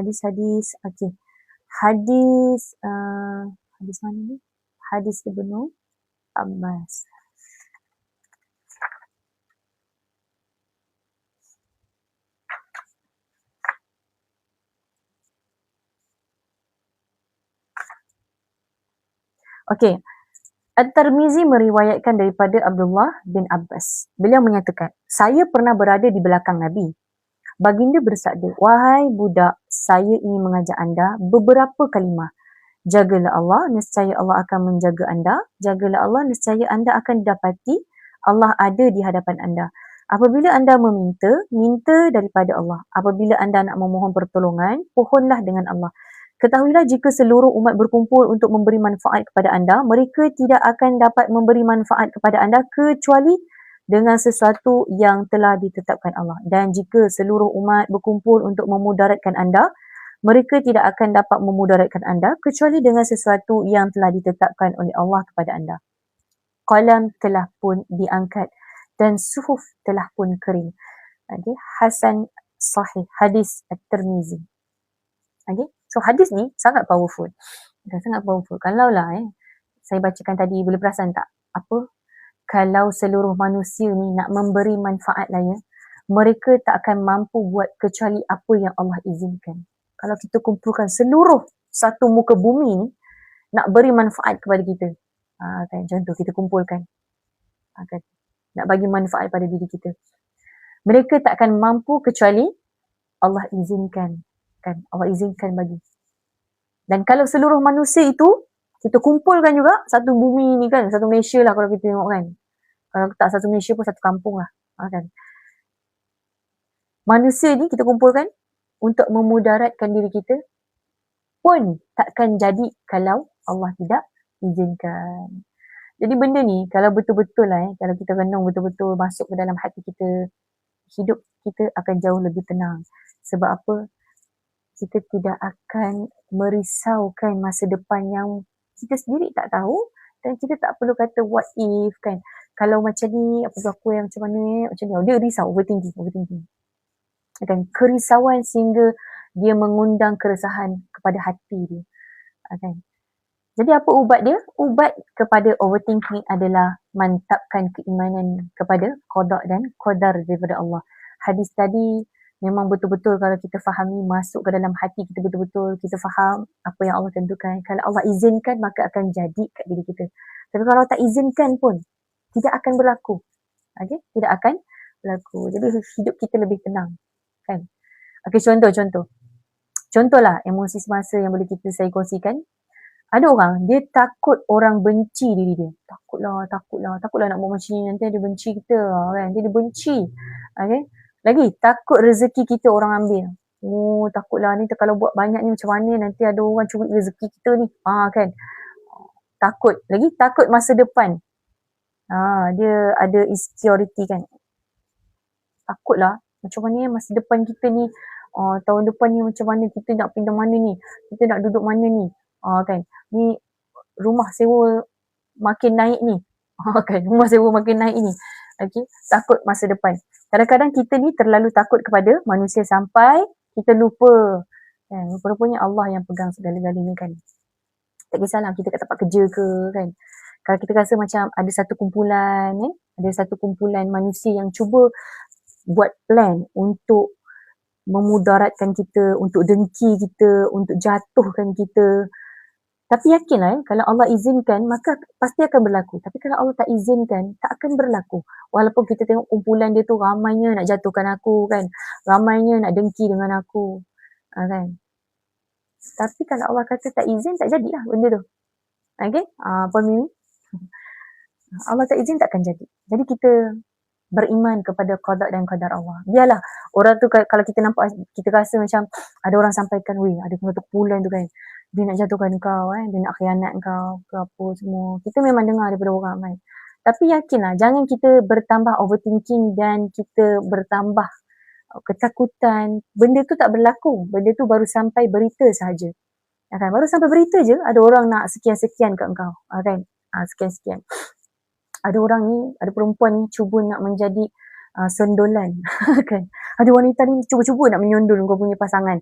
Okay. Hadis mana ni? Hadis Ibnu Abbas. Okey. At-Tirmizi meriwayatkan daripada Abdullah bin Abbas. Beliau menyatakan, saya pernah berada di belakang Nabi. Baginda bersabda, wahai budak, saya ingin mengajak anda beberapa kalimah. Jagalah Allah, nescaya Allah akan menjaga anda. Jagalah Allah, nescaya anda akan dapati Allah ada di hadapan anda. Apabila anda meminta, minta daripada Allah. Apabila anda nak memohon pertolongan, pohonlah dengan Allah. Ketahuilah jika seluruh umat berkumpul untuk memberi manfaat kepada anda, mereka tidak akan dapat memberi manfaat kepada anda kecuali dengan sesuatu yang telah ditetapkan Allah. Dan jika seluruh umat berkumpul untuk memudaratkan anda, mereka tidak akan dapat memudaratkan anda kecuali dengan sesuatu yang telah ditetapkan oleh Allah kepada anda. Qalam telah pun diangkat dan suhuf telah pun kering. Okay. Hasan sahih, hadis At-Tirmizi. Okay. So hadis ni sangat powerful. Sangat powerful. Kalau lah saya bacakan tadi, boleh perasan tak? Apa? Kalau seluruh manusia ni nak memberi manfaat lah mereka tak akan mampu buat kecuali apa yang Allah izinkan. Kalau kita kumpulkan seluruh satu muka bumi ni nak beri manfaat kepada kita. Kan, contoh kita kumpulkan. Kan, nak bagi manfaat pada diri kita. Mereka tak akan mampu kecuali Allah izinkan. Kan, Allah izinkan bagi. Dan kalau seluruh manusia itu kita kumpulkan juga satu bumi ni kan, satu Malaysia lah kalau kita tengok kan. Kalau tak satu Malaysia pun satu kampung lah. Kan. Manusia ni kita kumpulkan untuk memudaratkan diri kita pun takkan jadi kalau Allah tidak izinkan. Jadi benda ni kalau betul-betul lah kalau kita renung betul-betul masuk ke dalam hati kita, hidup kita akan jauh lebih tenang. Sebab apa? Kita tidak akan merisaukan masa depan yang kita sendiri tak tahu dan kita tak perlu kata what if kan. Kalau macam ni, apa berlaku yang macam mana, macam ni. Dia risau, overthinking. Kan, kerisauan sehingga dia mengundang keresahan kepada hati dia. Kan. Jadi apa ubat dia? Ubat kepada overthinking adalah mantapkan keimanan kepada qada dan qadar daripada Allah. Hadis tadi memang betul-betul kalau kita fahami, masuk ke dalam hati kita betul-betul, kita faham apa yang Allah tentukan. Kalau Allah izinkan maka akan jadi kat diri kita. Tapi kalau tak izinkan pun tidak akan berlaku. Okay? Tidak akan berlaku. Jadi hidup kita lebih tenang. Kan? Okay, contohlah emosi semasa yang boleh saya kongsikan. Ada orang, dia takut orang benci diri dia. Takutlah nak buat macam ni, nanti dia benci kita kan. Dia benci. Okay? Lagi, takut rezeki kita orang ambil. Oh, takutlah ni kalau buat banyak ni macam mana, nanti ada orang curi rezeki kita ni. Kan. Takut. Lagi, takut masa depan. Dia ada insecurity kan. Takutlah macam mana masa depan kita ni, tahun depan ni macam mana, kita nak pindah mana ni, kita nak duduk mana ni, kan, ni rumah sewa makin naik ni, kan, rumah sewa makin naik ni, okay? Takut masa depan. Kadang-kadang kita ni terlalu takut kepada manusia sampai kita lupa, kan, rupanya Allah yang pegang segala-galanya kan. Tak kisahlah kita kat tempat kerja ke kan, kalau kita rasa macam ada satu kumpulan manusia yang cuba buat plan untuk memudaratkan kita, untuk dengki kita, untuk jatuhkan kita. Tapi yakinlah kalau Allah izinkan maka pasti akan berlaku. Tapi kalau Allah tak izinkan, tak akan berlaku. Walaupun kita tengok kumpulan dia tu ramainya nak jatuhkan aku kan, ramainya nak dengki dengan aku, kan. Tapi kalau Allah kata tak izin, tak jadilah benda tu. Okay? Puan Mimi? Allah tak izin takkan jadi. Jadi kita beriman kepada qada dan qadar Allah. Biarlah orang tu kalau kita nampak, kita rasa macam ada orang sampaikan, weh ada satu kumpulan tu kan, dia nak jatuhkan kau, dia nak khianat kau ke apa semua. Kita memang dengar daripada orang ramai. Tapi yakinlah, jangan kita bertambah overthinking dan kita bertambah ketakutan. Benda tu tak berlaku. Benda tu baru sampai berita sahaja. Kan? Baru sampai berita je, ada orang nak sekian-sekian kat engkau. Kan? Sekian-sekian. Ada orang ni, ada perempuan ni cuba nak menjadi sendolan. Kan? Ada wanita ni cuba-cuba nak menyondol kau punya pasangan.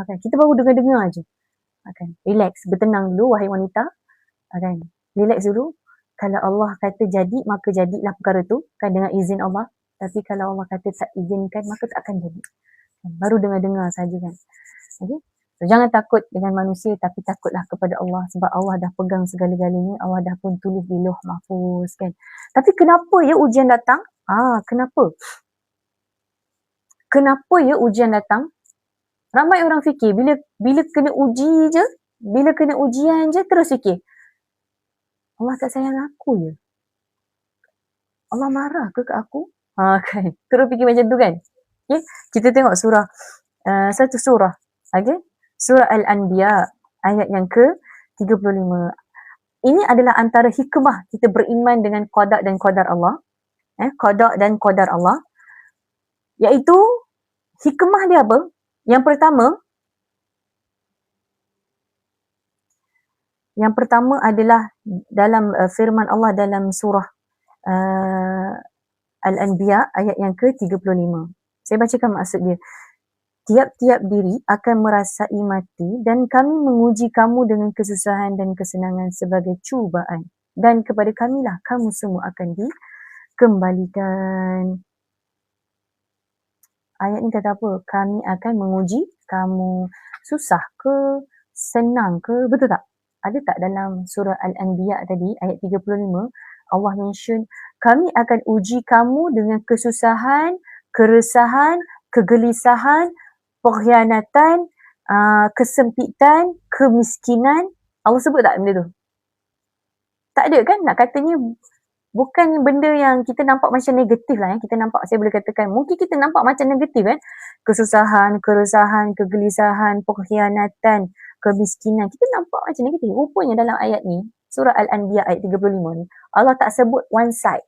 Kan? Kita baru dengar-dengar je. Kan? Relax, bertenang dulu wahai wanita. Kan? Relax dulu. Kalau Allah kata jadi, maka jadilah perkara tu. Kan? Dengan izin Allah. Tapi kalau Allah kata tak izinkan, maka tak akan jadi. Kan? Baru dengar-dengar saja kan. Okay? So So, jangan takut dengan manusia tapi takutlah kepada Allah sebab Allah dah pegang segala-galanya, Allah dah pun tulis di Lauh Mahfuz kan. Tapi kenapa ya ujian datang? Kenapa? Kenapa ya ujian datang? Ramai orang fikir bila kena uji je, bila kena ujian je terus fikir, Allah tak sayang aku je. Allah marah ke aku? Kan. Terus fikir macam tu kan. Okay. Kita tengok surah, satu surah. Okay. Surah Al-Anbiya ayat yang ke-35. Ini adalah antara hikmah kita beriman dengan qada dan qadar Allah. Qada dan qadar Allah. Iaitu hikmah dia apa? Yang pertama adalah dalam firman Allah dalam surah Al-Anbiya ayat yang ke-35. Saya bacakan maksud dia. Tiap-tiap diri akan merasai mati dan kami menguji kamu dengan kesusahan dan kesenangan sebagai cubaan. Dan kepada kamilah kamu semua akan dikembalikan. Ayat ni kata apa? Kami akan menguji kamu. Susah ke? Senang ke? Betul tak? Ada tak dalam surah Al-Anbiya tadi, ayat 35, Allah mention, kami akan uji kamu dengan kesusahan, keresahan, kegelisahan, pengkhianatan, kesempitan, kemiskinan. Allah sebut tak benda tu? Tak ada kan? Nak katanya bukan benda yang kita nampak macam negatif lah. Kita nampak, saya boleh katakan, mungkin kita nampak macam negatif kan. Kesusahan, keresahan, kegelisahan, pengkhianatan, kemiskinan. Kita nampak macam negatif. Rupanya dalam ayat ni, surah Al-Anbiya ayat 35 ni, Allah tak sebut one side.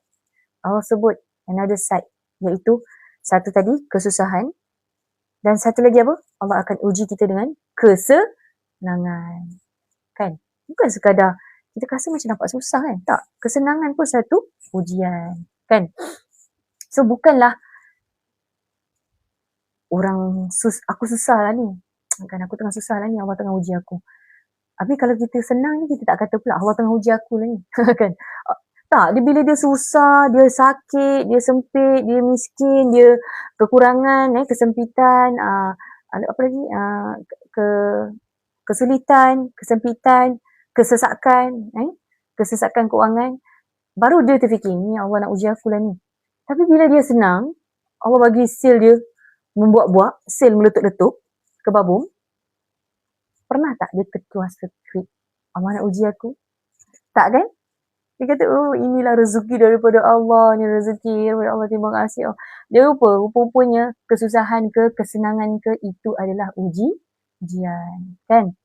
Allah sebut another side. Iaitu, satu tadi, kesusahan. Dan satu lagi apa? Allah akan uji kita dengan kesenangan. Kan? Bukan sekadar kita rasa macam nampak susah kan? Tak. Kesenangan pun satu ujian. Kan? So, bukanlah orang aku susah lah ni. Kan aku tengah susah lah ni, Allah tengah uji aku. Tapi kalau kita senang ni, kita tak kata pula Allah tengah uji aku lah ni. Kan? Tak, bila dia susah, dia sakit, dia sempit, dia miskin, dia kekurangan, kesempitan, apa lagi, kesulitan, kesempitan, kesesakan, kesesakan keuangan, baru dia terfikir, ni Allah nak uji aku lah ni. Tapi bila dia senang, Allah bagi seal dia membuat-buat, seal meletup-letup ke babung, pernah tak dia terkeluar skrip, Allah nak uji aku? Tak kan? Dia kata, oh inilah rezeki daripada Allah, ni rezeki daripada Allah, terima kasih. Dia rupa-rupanya kesusahan ke, kesenangan ke, itu adalah ujian. Kan?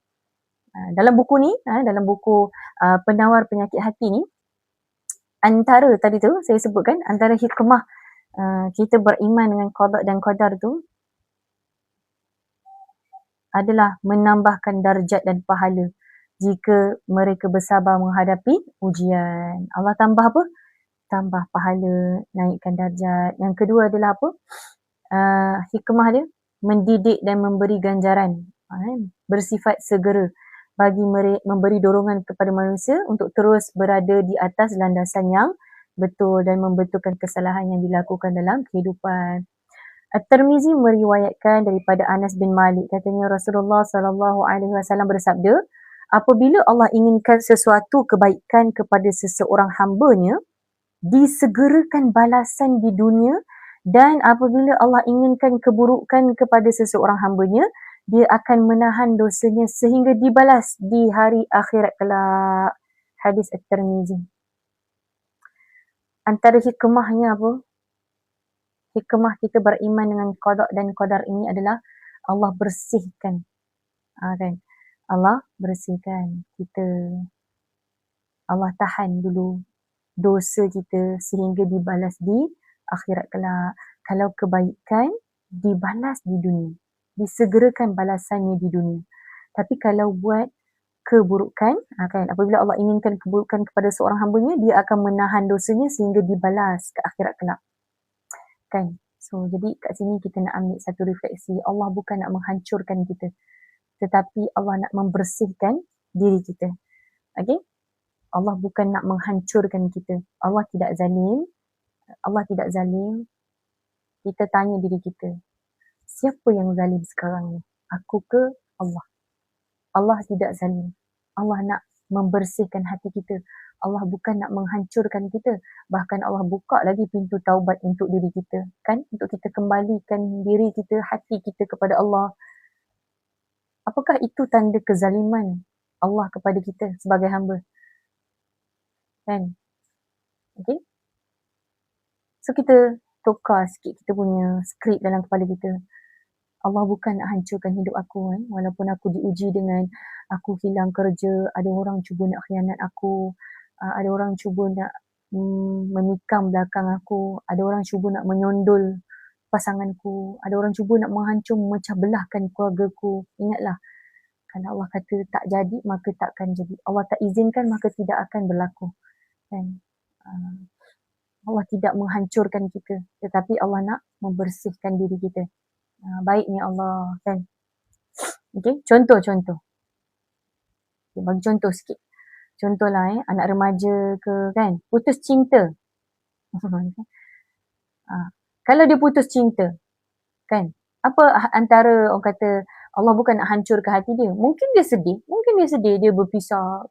Dalam buku ni, dalam buku Penawar Penyakit Hati ni, antara tadi tu saya sebutkan, antara hikmah kita beriman dengan qada dan qadar tu adalah menambahkan darjat dan pahala jika mereka bersabar menghadapi ujian. Allah tambah apa? Tambah pahala, naikkan darjat. Yang kedua adalah apa? Hikmah dia, mendidik dan memberi ganjaran. Bersifat segera bagi memberi dorongan kepada manusia untuk terus berada di atas landasan yang betul dan membetulkan kesalahan yang dilakukan dalam kehidupan. At-Tirmizi meriwayatkan daripada Anas bin Malik, katanya Rasulullah SAW bersabda, apabila Allah inginkan sesuatu kebaikan kepada seseorang hambanya, disegerakan balasan di dunia, dan apabila Allah inginkan keburukan kepada seseorang hambanya, dia akan menahan dosanya sehingga dibalas di hari akhirat kelak. Hadis At-Tirmizi. Antara hikmahnya apa? Hikmah kita beriman dengan qada dan qadar ini adalah Allah bersihkan. Kan? Allah bersihkan kita. Allah tahan dulu dosa kita sehingga dibalas di akhirat kelak. Kalau kebaikan, dibalas di dunia. Disegerakan balasannya di dunia. Tapi kalau buat keburukan, kan, apabila Allah inginkan keburukan kepada seorang hambanya, dia akan menahan dosanya sehingga dibalas ke akhirat kelak. Kan? So, jadi kat sini kita nak ambil satu refleksi. Allah bukan nak menghancurkan kita, tetapi Allah nak membersihkan diri kita. Okay? Allah bukan nak menghancurkan kita. Allah tidak zalim. Allah tidak zalim. Kita tanya diri kita, siapa yang zalim sekarang ni? Aku ke Allah? Allah tidak zalim. Allah nak membersihkan hati kita. Allah bukan nak menghancurkan kita. Bahkan Allah buka lagi pintu taubat untuk diri kita. Kan? Untuk kita kembalikan diri kita, hati kita kepada Allah. Apakah itu tanda kezaliman Allah kepada kita sebagai hamba? Kan? Okay? So kita tukar sikit kita punya skrip dalam kepala kita. Allah bukan nak hancurkan hidup aku kan. Walaupun aku diuji dengan aku hilang kerja, ada orang cuba nak khianat aku, ada orang cuba nak menikam belakang aku, ada orang cuba nak menyondol pasanganku, ada orang cuba nak menghancur, memecah belahkan keluargaku. Ingatlah, kalau Allah kata tak jadi, maka takkan jadi. Allah tak izinkan, maka tidak akan berlaku. Kan? Allah tidak menghancurkan kita, tetapi Allah nak membersihkan diri kita. Baiknya Allah, kan? Okay, contoh-contoh. Okay, bagi contoh sikit. Contohlah anak remaja ke kan, putus cinta. Kalau dia putus cinta, kan, apa antara orang kata Allah bukan nak hancurkan hati dia. Mungkin dia sedih, dia berpisah.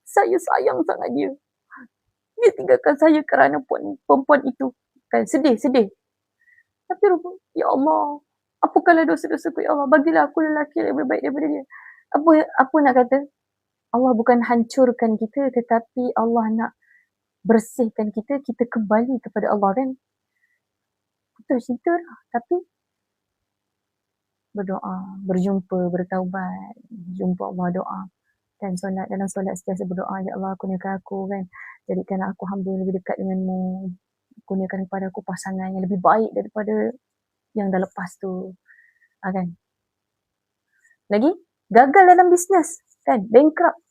Saya sayang sangat dia. Dia tinggalkan saya kerana perempuan itu. Kan, sedih. Tapi ya Allah, apalah dosa-dosaku ya Allah, bagilah aku lelaki yang lebih baik daripada dia. Apa nak kata? Allah bukan hancurkan kita, tetapi Allah nak bersihkan kita kembali kepada Allah kan. Putus cinta lah, tapi berdoa, berjumpa, bertaubat, jumpa Allah, doa. Dan dalam solat sentiasa berdoa, ya Allah kurniakan aku kan, jadikan aku hamba lebih dekat denganmu, kurniakan kepada aku pasangan yang lebih baik daripada yang dah lepas tu. Kan? Lagi, gagal dalam bisnes kan, bankrupt.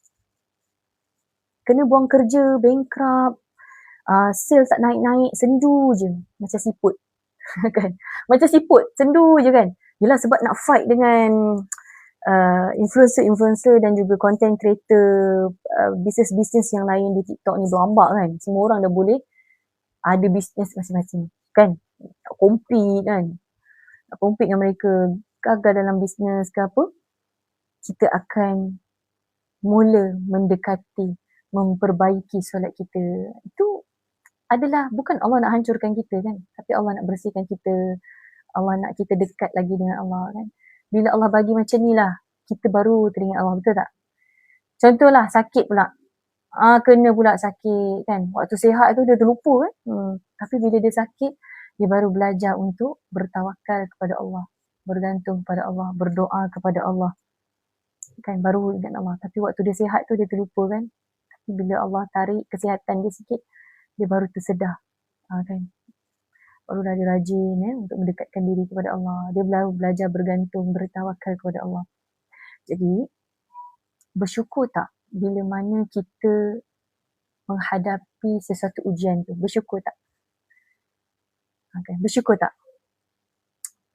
Kena buang kerja, bankrupt, sales tak naik-naik, sendu je macam siput. Kan? Macam siput, sendu je kan. Yelah sebab nak fight dengan influencer dan juga content creator, bisnes-bisnes yang lain di TikTok ni berambak kan. Semua orang dah boleh ada bisnes masing-masing kan. Nak compete kan. Nak compete dengan mereka. Gagal dalam bisnes ke apa, kita akan mula mendekati, memperbaiki solat kita. Itu adalah bukan Allah nak hancurkan kita kan, tapi Allah nak bersihkan kita. Allah nak kita dekat lagi dengan Allah kan. Bila Allah bagi macam ni lah, kita baru teringat Allah, betul tak? Contohlah sakit pula. Kena pula sakit kan. Waktu sihat tu dia terlupa kan. Tapi bila dia sakit, dia baru belajar untuk bertawakal kepada Allah, bergantung kepada Allah, berdoa kepada Allah. Kan baru ingat Allah. Tapi waktu dia sihat tu dia terlupa kan. Tapi bila Allah tarik kesihatan dia sikit, dia baru tersedar. Kan. Barulah dia rajin untuk mendekatkan diri kepada Allah. Dia baru belajar bergantung, bertawakal kepada Allah. Jadi, bersyukur tak bila mana kita menghadapi sesuatu ujian tu? Bersyukur tak? Okay. Bersyukur tak?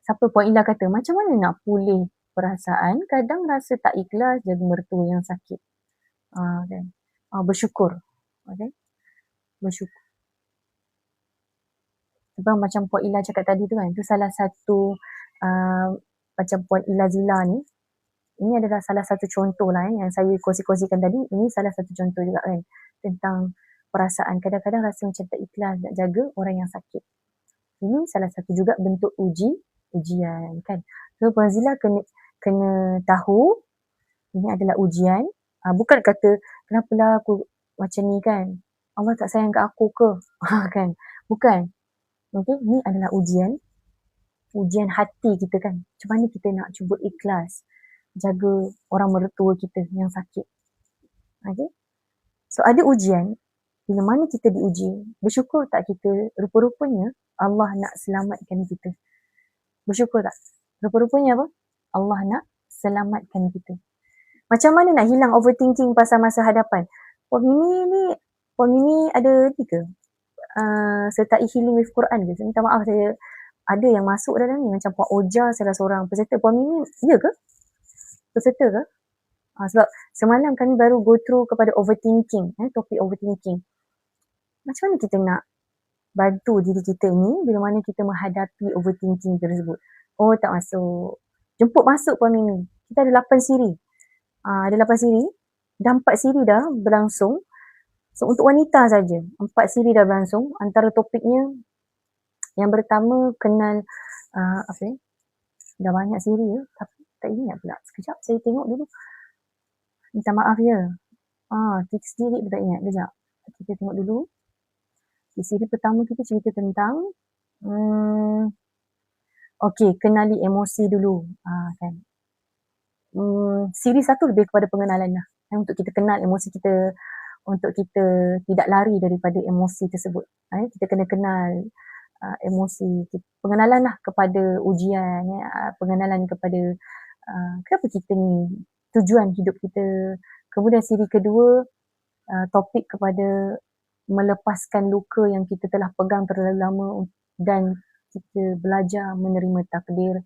Siapa Puan Ila kata, macam mana nak pulih perasaan? Kadang rasa tak ikhlas jaga mertua yang sakit. Okay. Bersyukur. Okay. Bersyukur. Sebab macam Puan Ila cakap tadi tu kan, itu salah satu macam Puan Ila Zila ni, ini adalah salah satu contoh lah yang saya kongsi-kongsikan tadi. Ini salah satu contoh juga kan, tentang perasaan. Kadang-kadang rasa macam tak ikhlas nak jaga orang yang sakit. Ini salah satu juga bentuk ujian kan. So Puan Zila kena tahu ini adalah ujian. Bukan kata kenapalah aku macam ni kan, Allah tak sayang kat aku ke? Kan? Bukan. Okay, ni adalah ujian hati kita kan. Macam mana kita nak cuba ikhlas jaga orang mertua kita yang sakit. Okay. So ada ujian, bila mana kita diuji, bersyukur tak kita? Rupa-rupanya Allah nak selamatkan kita. Bersyukur tak? Rupa-rupanya apa? Allah nak selamatkan kita. Macam mana nak hilang overthinking pasal masa hadapan? Puan Mimi ada ni ke? Sertai healing with Quran ke? Saya minta maaf, saya ada yang masuk dalam ni. Macam Puan Oja salah seorang peserta. Puan Mimi, ya ke? Peserta ke? Sebab semalam kami baru go through kepada overthinking, topik overthinking. Macam mana kita nak bantu diri kita ni bila mana kita menghadapi overthinking tersebut? Tak masuk. Jemput masuk Puan Mimi. kita ada 8 siri. Ada 8 siri, dah 4 siri dah berlangsung. So untuk wanita saja, 4 siri dah berlangsung. Antara topiknya, yang pertama kenal, apa ya, dah banyak siri ya, tapi tak ingat pula. Sekejap saya tengok dulu. Minta maaf ya. Kita sendiri pun tak ingat. Kejap. Kita tengok dulu. Di siri pertama kita cerita tentang okey, kenali emosi dulu. Kan. Siri satu lebih kepada pengenalan lah. Untuk kita kenal emosi kita, untuk kita tidak lari daripada emosi tersebut. Kita kena kenal emosi, pengenalan lah kepada ujian, pengenalan kepada kenapa kita ni, tujuan hidup kita. Kemudian siri kedua, topik kepada melepaskan luka yang kita telah pegang terlalu lama dan kita belajar menerima takdir.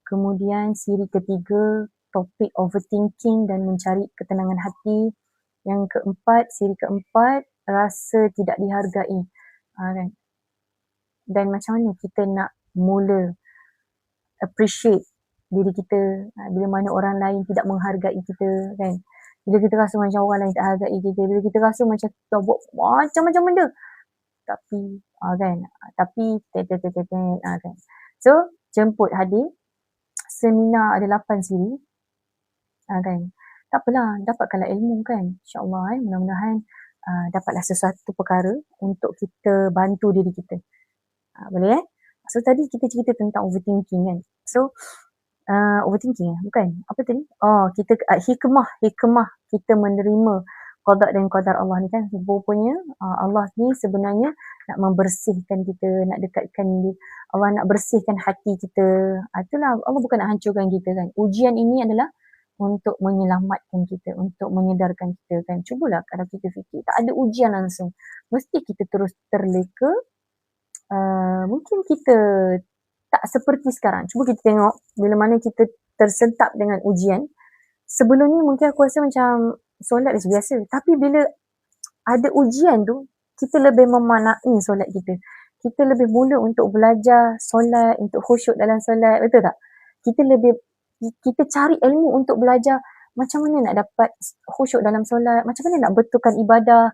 Kemudian siri ketiga, topik overthinking dan mencari ketenangan hati. Yang keempat, siri keempat, rasa tidak dihargai. Kan? Dan macam mana kita nak mula appreciate diri kita bila mana orang lain tidak menghargai kita, kan? Bila kita rasa macam orang lain tak hargai kita, bila kita rasa macam kita buat macam-macam benda, tapi kan, kan. So jemput hadir seminar ada 8 siri, kan. Tak apalah, dapatkanlah ilmu, kan, insyaAllah. Mudah-mudahan dapatlah sesuatu perkara untuk kita bantu diri kita. Boleh So tadi kita cerita tentang overthinking, kan. So overthinking bukan, apa tadi? Kita hikmah kita menerima qada dan qadar Allah ni, kan. Rupanya Allah ni sebenarnya nak membersihkan kita, nak dekatkan Allah, nak bersihkan hati kita. Itulah, Allah bukan nak hancurkan kita, kan. Ujian ini adalah untuk menyelamatkan kita, untuk menyedarkan kita, kan. Cubalah kalau kita fikir tak ada ujian langsung, mesti kita terus terleka. Mungkin kita tak seperti sekarang. Cuba kita tengok bila mana kita tersentap dengan ujian. Sebelum ni mungkin aku rasa macam solat biasa. Tapi bila ada ujian tu, kita lebih memanai solat kita. Kita lebih mula untuk belajar solat, untuk khusyuk dalam solat. Betul tak? Kita cari ilmu untuk belajar macam mana nak dapat khusyuk dalam solat, macam mana nak betulkan ibadah.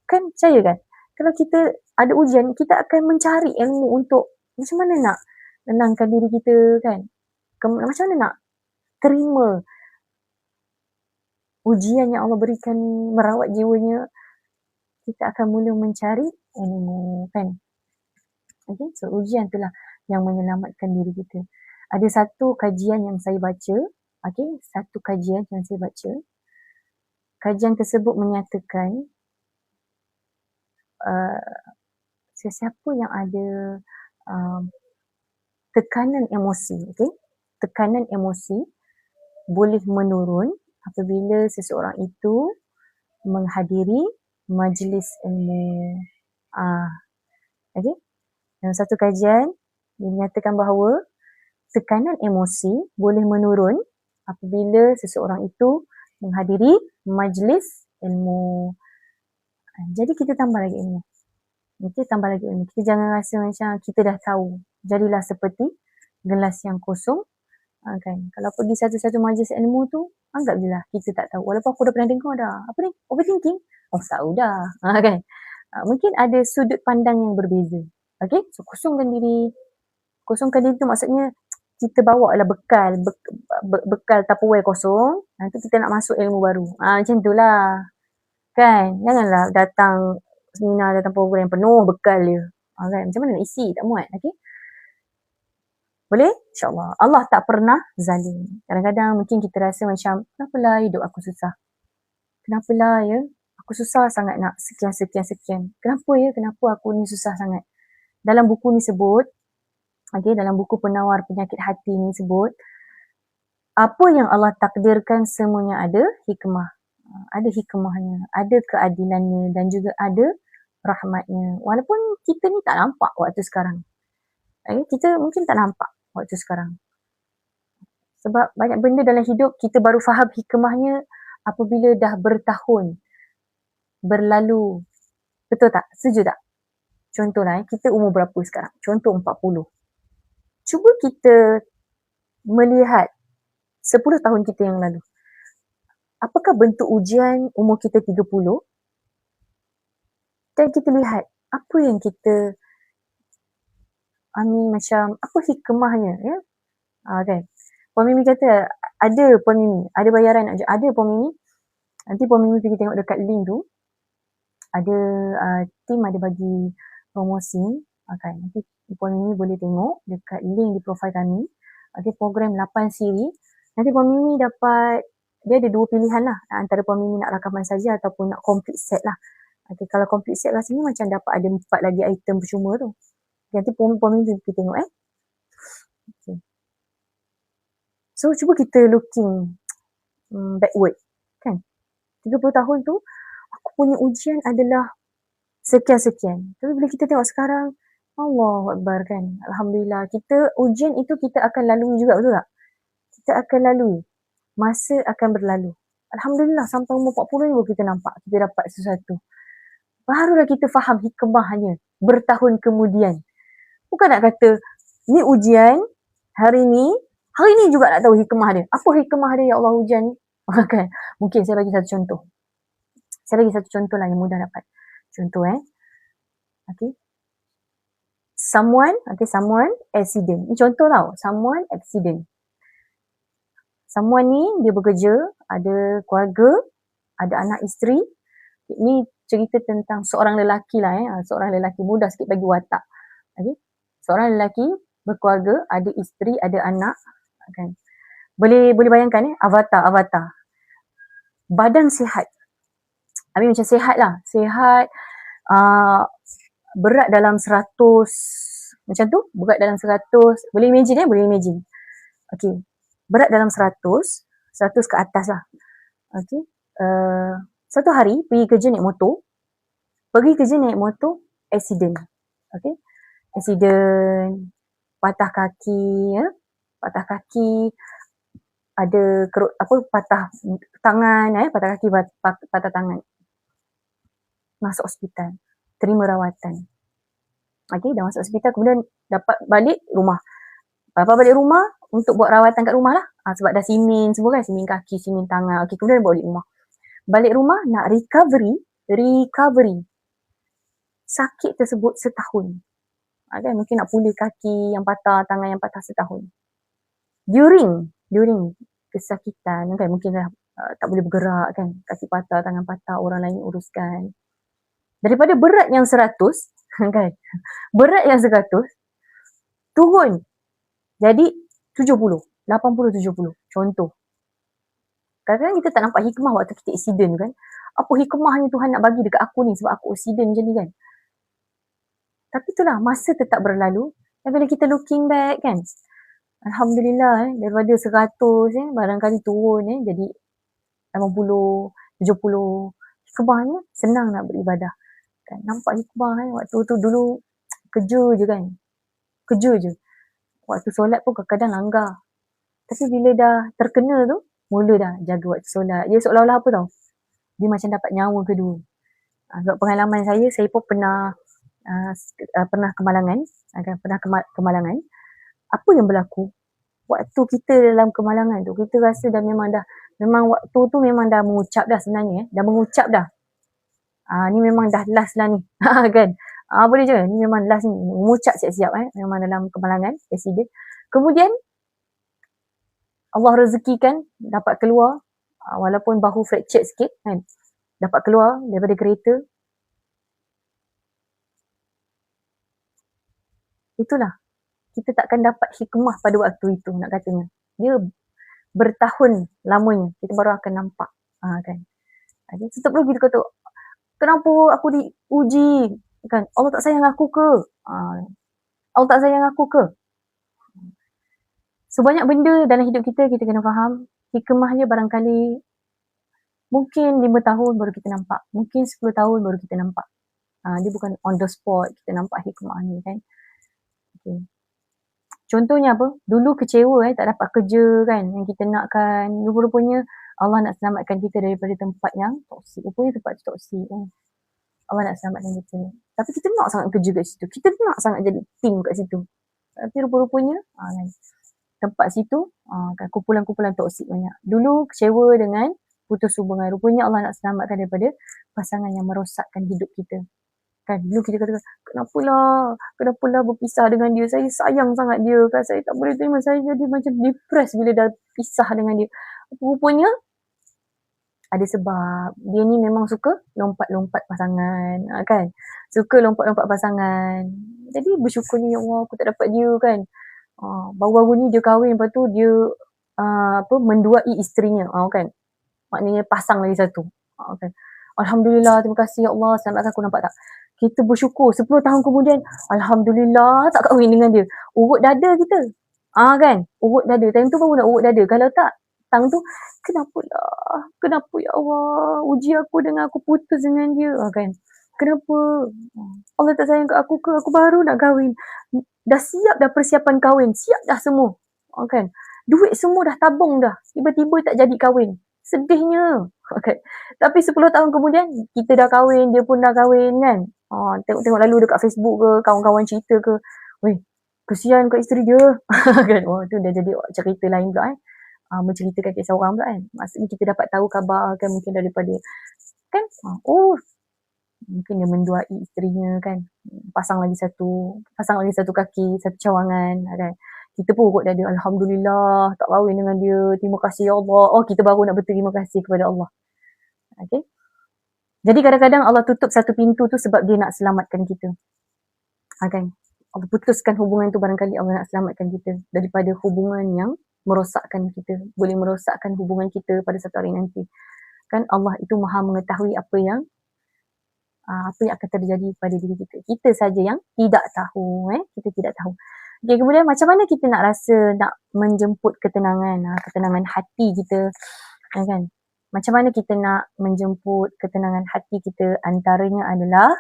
Kan, percaya kan? Kalau kita ada ujian, kita akan mencari ilmu untuk macam mana nak tenangkan diri kita, kan. Macam mana nak terima ujian yang Allah berikan, merawat jiwanya. Kita akan mula mencari ilmu, kan. Okay, so ujian itulah yang menyelamatkan diri kita. Ada satu kajian yang saya baca, kajian tersebut menyatakan sesiapa yang ada tekanan emosi, tekanan emosi boleh menurun apabila seseorang itu menghadiri majlis ilmu. Dalam satu kajian dinyatakan bahawa tekanan emosi boleh menurun apabila seseorang itu menghadiri majlis ilmu. Jadi kita tambah lagi ilmu. Kita jangan rasa macam kita dah tahu. Jadilah seperti gelas yang kosong. Kan? Kalau pergi satu-satu majlis ilmu tu, anggap je lah kita tak tahu. Walaupun aku dah pernah dengar dah. Apa ni? Overthinking? Tahu dah. Kan? Mungkin ada sudut pandang yang berbeza. So kosongkan diri. Kosongkan diri tu maksudnya kita bawa lah bekal Tupperware kosong. Nanti kita nak masuk ilmu baru. Macam tu lah. Kan? Janganlah datang seminar, datang program penuh bekal dia. Kan? Macam mana nak isi? Tak muat. Boleh? InsyaAllah. Allah tak pernah zalim. Kadang-kadang mungkin kita rasa macam, kenapalah hidup aku susah? Kenapalah ya? Aku susah sangat nak sekian. Kenapa aku ni susah sangat? Dalam buku ni sebut, dalam buku Penawar Penyakit Hati ni sebut, apa yang Allah takdirkan semuanya ada hikmah. Ada hikmahnya, ada keadilannya dan juga ada rahmatnya. Walaupun kita ni tak nampak waktu sekarang. Kita mungkin tak nampak waktu sekarang. Sebab banyak benda dalam hidup kita baru faham hikmahnya apabila dah bertahun berlalu. Betul tak? Setuju tak? Contohlah, kita umur berapa sekarang? Contoh 40. Cuba kita melihat 10 tahun kita yang lalu. Apakah bentuk ujian umur kita 30 dan kita lihat apa yang kita macam apa hikmahnya, ya. Kan. Puan Mimi kata ada Puan Mimi, ada bayaran ada Puan Mimi. Nanti Puan Mimi pergi tengok dekat link tu. Ada tim ada bagi promosi. Kan. Nanti Puan Mimi boleh tengok dekat link di profil kami. Ada program 8 siri. Nanti Puan Mimi dapat, dia ada 2 pilihan lah. Antara Puan Mimi nak rakaman saja ataupun nak complete set lah. Okay, kalau complete set rasanya macam dapat ada 4 lagi item percuma tu. Nanti Puan Mimi pergi tengok Okay. So cuba kita looking backward kan. 30 tahun tu aku punya ujian adalah sekian-sekian. Tapi bila kita tengok sekarang, Allahu Akbar kan. Alhamdulillah, kita ujian itu kita akan lalui juga, betul tak? Kita akan lalui. Masa akan berlalu. Alhamdulillah, sampai umur 40 ni baru kita nampak kita dapat sesuatu. Barulah kita faham hikmahnya bertahun kemudian. Bukan nak kata ni ujian hari ni juga nak tahu hikmah dia. Apa hikmah dia ya Allah ujian ni? Kan? Mungkin saya bagi satu contoh. Saya bagi satu contoh lah yang mudah dapat. Contoh Okay. Someone accident. Ni contoh tau. Someone accident. Someone ni dia bekerja, ada keluarga, ada anak isteri. Ni cerita tentang seorang lelaki lah seorang lelaki mudah sikit bagi watak. Okay. Seorang lelaki berkeluarga, ada isteri, ada anak. Kan. Boleh bayangkan avatar. Badan sihat. Macam sihat lah. Sihat. Berat dalam 100. Macam tu. Berat dalam 100. Boleh imagine. Okay. Berat dalam 100 ke atas lah. Okay. Satu hari pergi kerja naik motor, accident. Okay. Accident, patah kaki, ada patah tangan, patah kaki, patah tangan. Masuk hospital, terima rawatan. Okay, dah masuk hospital, kemudian dapat balik rumah. Untuk buat rawatan kat rumah lah. Sebab dah simin semua kan, simin kaki, simin tangan. Okay, kemudian balik rumah. Balik rumah nak recovery. Sakit tersebut setahun. Kan, mungkin nak pulih kaki yang patah, tangan yang patah setahun. During kesakitan kan, mungkin dah tak boleh bergerak kan, kaki patah, tangan patah, orang lain uruskan. Daripada berat yang 100 kan, turun jadi 80-70 contoh. Kadang-kadang kita tak nampak hikmah waktu kita accident kan. Apa hikmahnya Tuhan nak bagi dekat aku ni sebab aku accident macam ni kan. Tapi itulah, masa tetap berlalu. Dan bila kita looking back kan, Alhamdulillah daripada 100 barangkali turun jadi 80, 70. Hikmahnya senang nak beribadah. Kan? Nampak hikmah waktu tu dulu kerja je. Waktu solat pun kadang-kadang langgar. Tapi bila dah terkena tu, mula dah jaga waktu solat. Dia seolah-olah apa tau? Dia macam dapat nyawa kedua. Sebab pengalaman saya pun pernah kemalangan. Kemalangan. Apa yang berlaku? Waktu kita dalam kemalangan tu, kita rasa dah memang waktu tu memang dah mengucap dah sebenarnya. Dah mengucap dah. Ni memang dah last lah ni. Kan? Boleh je. Ni memang last ni. Mengucap siap-siap. Memang dalam kemalangan. Accident. Kemudian, Allah rezekikan dapat keluar. Walaupun bahu fractured sikit. Kan? Dapat keluar daripada kereta. Itulah. Kita takkan dapat hikmah pada waktu itu nak katanya. Dia bertahun lamanya. Kita baru akan nampak. Kan? Jadi tetap perlu kita kata, kenapa aku diuji? Kan? Allah tak sayang aku ke? Allah tak sayang aku ke? Sebanyak benda dalam hidup kita kena faham. Hikmahnya barangkali mungkin 5 tahun baru kita nampak. Mungkin 10 tahun baru kita nampak. Dia bukan on the spot kita nampak hikmahnya kan. Okay. Contohnya apa? Dulu kecewa tak dapat kerja kan yang kita nakkan. Rupanya Allah nak selamatkan kita daripada tempat yang toksik. Rupanya tempat toksik kan. Allah nak selamatkan kita. Tapi kita nak sangat kerja kat situ. Kita nak sangat jadi tim kat situ. Tapi rupa-rupanya kan, tempat situ Kan kumpulan-kumpulan toksik banyak. Dulu kecewa dengan putus hubungan. Rupanya Allah nak selamatkan daripada pasangan yang merosakkan hidup kita. Kan dulu kita kata, kenapalah berpisah dengan dia, saya sayang sangat dia kan, saya tak boleh terima, saya jadi macam depressed bila dah pisah dengan dia. Rupanya ada sebab dia ni memang suka lompat-lompat pasangan kan, suka lompat-lompat pasangan. Jadi bersyukurnya, ya Allah aku tak dapat dia kan. Baru-baru ni dia kahwin, lepas tu dia menduai isterinya kan, maknanya pasang lagi satu kan. Alhamdulillah, terima kasih ya Allah selamatkan aku. Nampak tak, kita bersyukur 10 tahun kemudian Alhamdulillah tak kahwin dengan dia. Urut dada kita kan, urut dada, time tu baru nak urut dada. Kalau tak, tang tu kenapa ya Allah uji aku dengan aku putus dengan dia kan. Kenapa Allah tak sayang kat aku ke, aku baru nak kahwin, dah siap dah persiapan kahwin, siap dah semua kan, duit semua dah tabung dah, tiba-tiba tak jadi kahwin, sedihnya kan. Tapi 10 tahun kemudian kita dah kahwin, dia pun dah kahwin kan. Tengok-tengok lalu dekat Facebook ke, kawan-kawan cerita ke, weh kesian kat isteri dia kan. Tu dah jadi cerita lain pula menceritakan kisah orang pula kan. Maksudnya kita dapat tahu khabar kan, mungkin daripada kan, mungkin dia menduai isterinya kan, pasang lagi satu kaki, satu cawangan kan. Kita pun urut dada, Alhamdulillah tak kahwin dengan dia, terima kasih ya Allah. Kita baru nak berterima kasih kepada Allah. Okay. Jadi kadang-kadang Allah tutup satu pintu tu sebab dia nak selamatkan kita kan. Allah putuskan hubungan tu, barangkali Allah nak selamatkan kita daripada hubungan yang merosakkan kita, boleh merosakkan hubungan kita pada satu hari nanti kan. Allah itu maha mengetahui apa yang akan terjadi pada diri kita. Kita saja yang tidak tahu kita tidak tahu. Okay, kemudian macam mana kita nak rasa nak menjemput ketenangan hati kita kan. Macam mana kita nak menjemput ketenangan hati kita? Antaranya adalah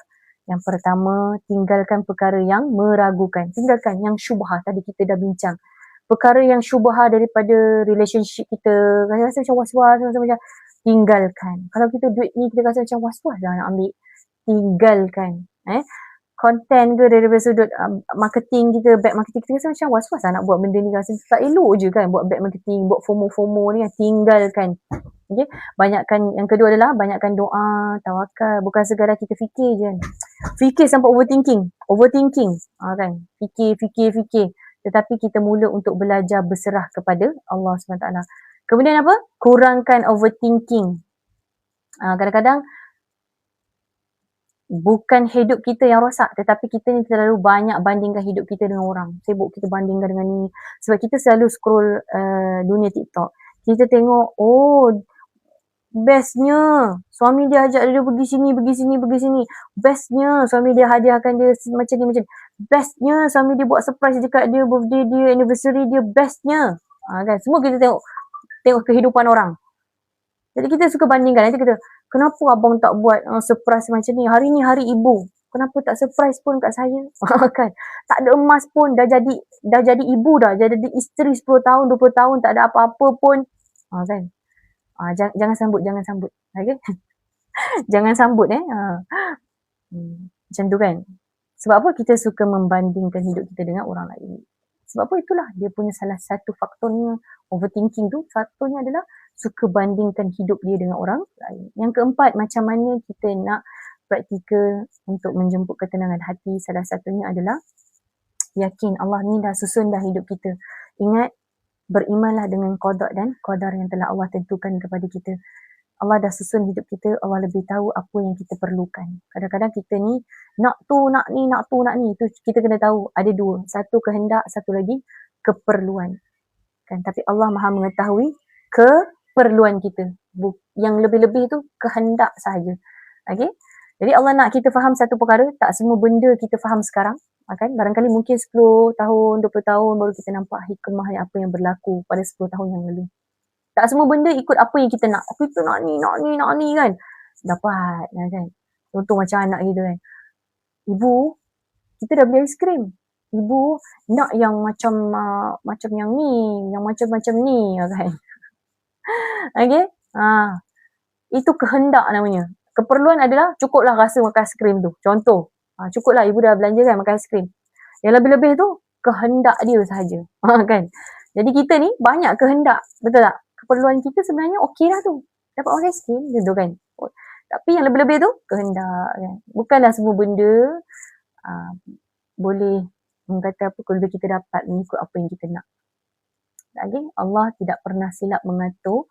yang pertama, tinggalkan perkara yang meragukan. Tinggalkan yang syubhah, tadi kita dah bincang. Perkara yang syubhah daripada relationship kita, rasa macam was-was, macam tinggalkan. Kalau kita duit ni kita rasa macam was-was dah nak ambil, tinggalkan. Content ke daripada sudut marketing kita, back marketing kita rasa macam was-was lah nak buat benda ni, rasa tak elok je kan buat back marketing, buat FOMO ni kan. Tinggalkan. Okay. Banyakkan, yang kedua adalah banyakkan doa, tawakal. Bukan segala kita fikir je kan. Fikir sampai overthinking kan. Fikir. Tetapi kita mula untuk belajar berserah kepada Allah SWT. Kemudian apa? Kurangkan overthinking. Kadang-kadang bukan hidup kita yang rosak, tetapi kita ni terlalu banyak bandingkan hidup kita dengan orang. Sibuk kita bandingkan dengan ni. Sebab kita selalu scroll dunia TikTok. Kita tengok, bestnya suami dia ajak dia pergi sini. Bestnya suami dia hadiahkan dia macam ni. Bestnya suami dia buat surprise dekat dia, birthday dia, anniversary dia, bestnya. Kan? Semua kita tengok kehidupan orang. Jadi kita suka bandingkan. Nanti kita, kenapa abang tak buat surprise macam ni? Hari ni hari ibu. Kenapa tak surprise pun kat saya? Kan? Tak ada emas pun, dah jadi ibu dah. Jadi isteri 10 tahun, 20 tahun, tak ada apa-apa pun. Kan? Jangan sambut. Okay? Jangan sambut macam tu kan. Sebab apa kita suka membandingkan hidup kita dengan orang lain? Sebab apa? Itulah dia punya salah satu faktornya, overthinking tu. Faktornya adalah suka bandingkan hidup dia dengan orang lain. Yang keempat, macam mana kita nak praktikal untuk menjemput ketenangan hati? Salah satunya adalah yakin Allah ni dah susun dah hidup kita. Ingat, berimanlah dengan qada dan qadar yang telah Allah tentukan kepada kita. Allah dah susun hidup kita, Allah lebih tahu apa yang kita perlukan. Kadang-kadang kita ni nak ni. Itu kita kena tahu ada dua. Satu kehendak, satu lagi keperluan. Kan? Tapi Allah maha mengetahui keperluan kita. Yang lebih-lebih tu kehendak sahaja. Okay? Jadi Allah nak kita faham satu perkara, tak semua benda kita faham sekarang. Kan? Barangkali mungkin 10 tahun, 20 tahun baru kita nampak hikmah yang apa yang berlaku pada 10 tahun yang lalu. Tak semua benda ikut apa yang kita nak. Kita nak ni kan. Dapat kan. Contoh macam anak kita kan. Ibu, kita dah beli aiskrim. Ibu nak yang macam yang ni, yang macam-macam ni kan. Okay. Itu kehendak namanya. Keperluan adalah cukuplah rasa makan aiskrim tu. Contoh. Cukuplah ibu dah belanja kan makan aiskrim. Yang lebih-lebih tu kehendak dia sahaja. Kan. Jadi kita ni banyak kehendak, betul tak? Keperluan kita sebenarnya okey lah tu. Dapat orang miskin gitu kan. Tapi yang lebih-lebih tu kehendak kan. Bukanlah semua benda boleh kata apa, kalau kita dapat mengikut apa yang kita nak. Lagi Allah tidak pernah silap mengatur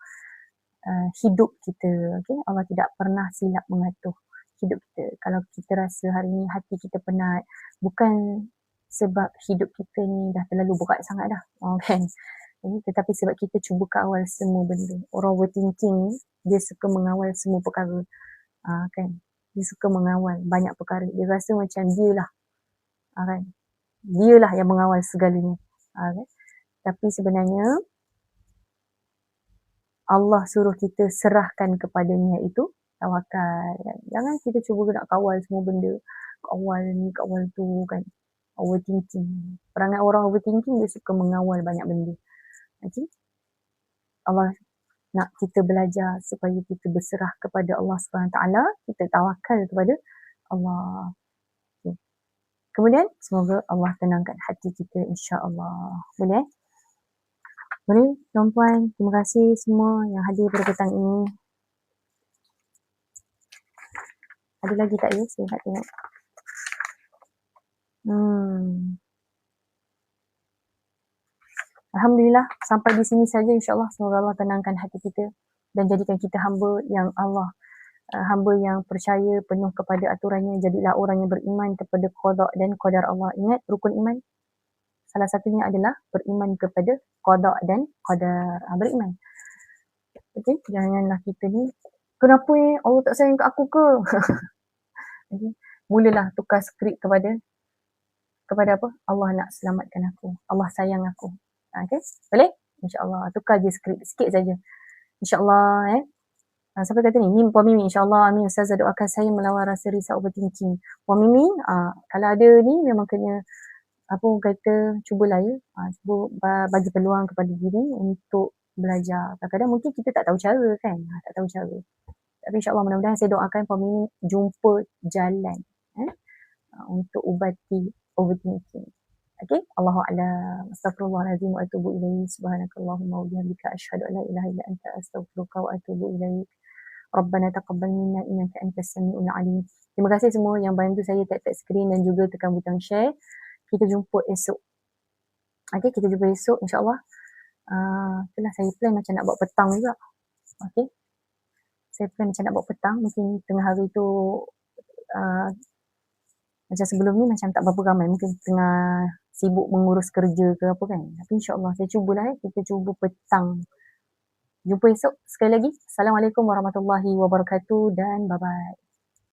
hidup kita. Okay? Allah tidak pernah silap mengatur hidup kita. Kalau kita rasa hari ni hati kita penat, bukan sebab hidup kita ni dah terlalu berat sangat dah. Kan? Tetapi sebab kita cuba kawal semua benda. Orang overthinking, dia suka mengawal semua perkara. Kan? Dia suka mengawal banyak perkara. Dia rasa macam dia lah. Kan? Dia lah yang mengawal segalanya. Kan? Tapi sebenarnya Allah suruh kita serahkan kepadanya itu tawakal. Jangan kita cuba nak kawal semua benda. Kawal ni, kawal tu kan. Overthinking. Perangai orang overthinking dia suka mengawal banyak benda. Okay? Allah nak kita belajar supaya kita berserah kepada Allah SWT. Kita tawakal kepada Allah. Okay. Kemudian semoga Allah tenangkan hati kita insya-Allah. Boleh? Boleh tuan-puan, terima kasih semua yang hadir pada petang ini. Ada lagi tak ya? Saya nak tengok. Alhamdulillah, sampai di sini saja insya-Allah. Semoga Allah tenangkan hati kita dan jadikan kita hamba yang Allah, hamba yang percaya penuh kepada aturannya. Jadilah orang yang beriman kepada qada dan qadar Allah. Ingat rukun iman? Salah satunya adalah beriman kepada qada dan qadar. Beriman. Okay? Janganlah kita ni, kenapa Allah tak sayang kat aku ke? Okay? Mulalah tukar skrip kepada apa? Allah nak selamatkan aku. Allah sayang aku. Okay? Boleh? InsyaAllah. Tukar je skrip sikit saja. InsyaAllah. Sampai kata ni, Puan Mimi, insyaAllah Amin Ustazah doakan saya melawan rasa risau overthinking. Puan Mimi, kalau ada ni memang kena apa kata, cubalah ya. Cuba bagi peluang kepada diri untuk belajar. Kadang-kadang mungkin kita tak tahu cara kan. Tak tahu cara. Tapi insyaAllah mudah-mudahan saya doakan Puan Mimi jumpa jalan untuk ubati overthinking. Okay? Allahu a'lam. Astaghfirullahalazim wa atubu ilaih. Subhanakallahumma wa bihamdika asyhadu an la ilaha illa anta astaghfiruka wa atubu ilaik. Rabbana taqabbal minna innaka antas samiul alim. Terima kasih semua yang bantu saya tap-tap skrin dan juga tekan butang share. Kita jumpa esok. Okay, kita jumpa esok insyaAllah. Itulah saya plan macam nak buat petang juga. Okay. Saya plan macam nak buat petang. Mungkin tengah hari tu macam sebelum ni macam tak berapa ramai. Mungkin tengah sibuk mengurus kerja ke apa kan. Tapi insyaAllah saya cubalah kita cuba petang. Jumpa esok sekali lagi. Assalamualaikum warahmatullahi wabarakatuh dan bye-bye.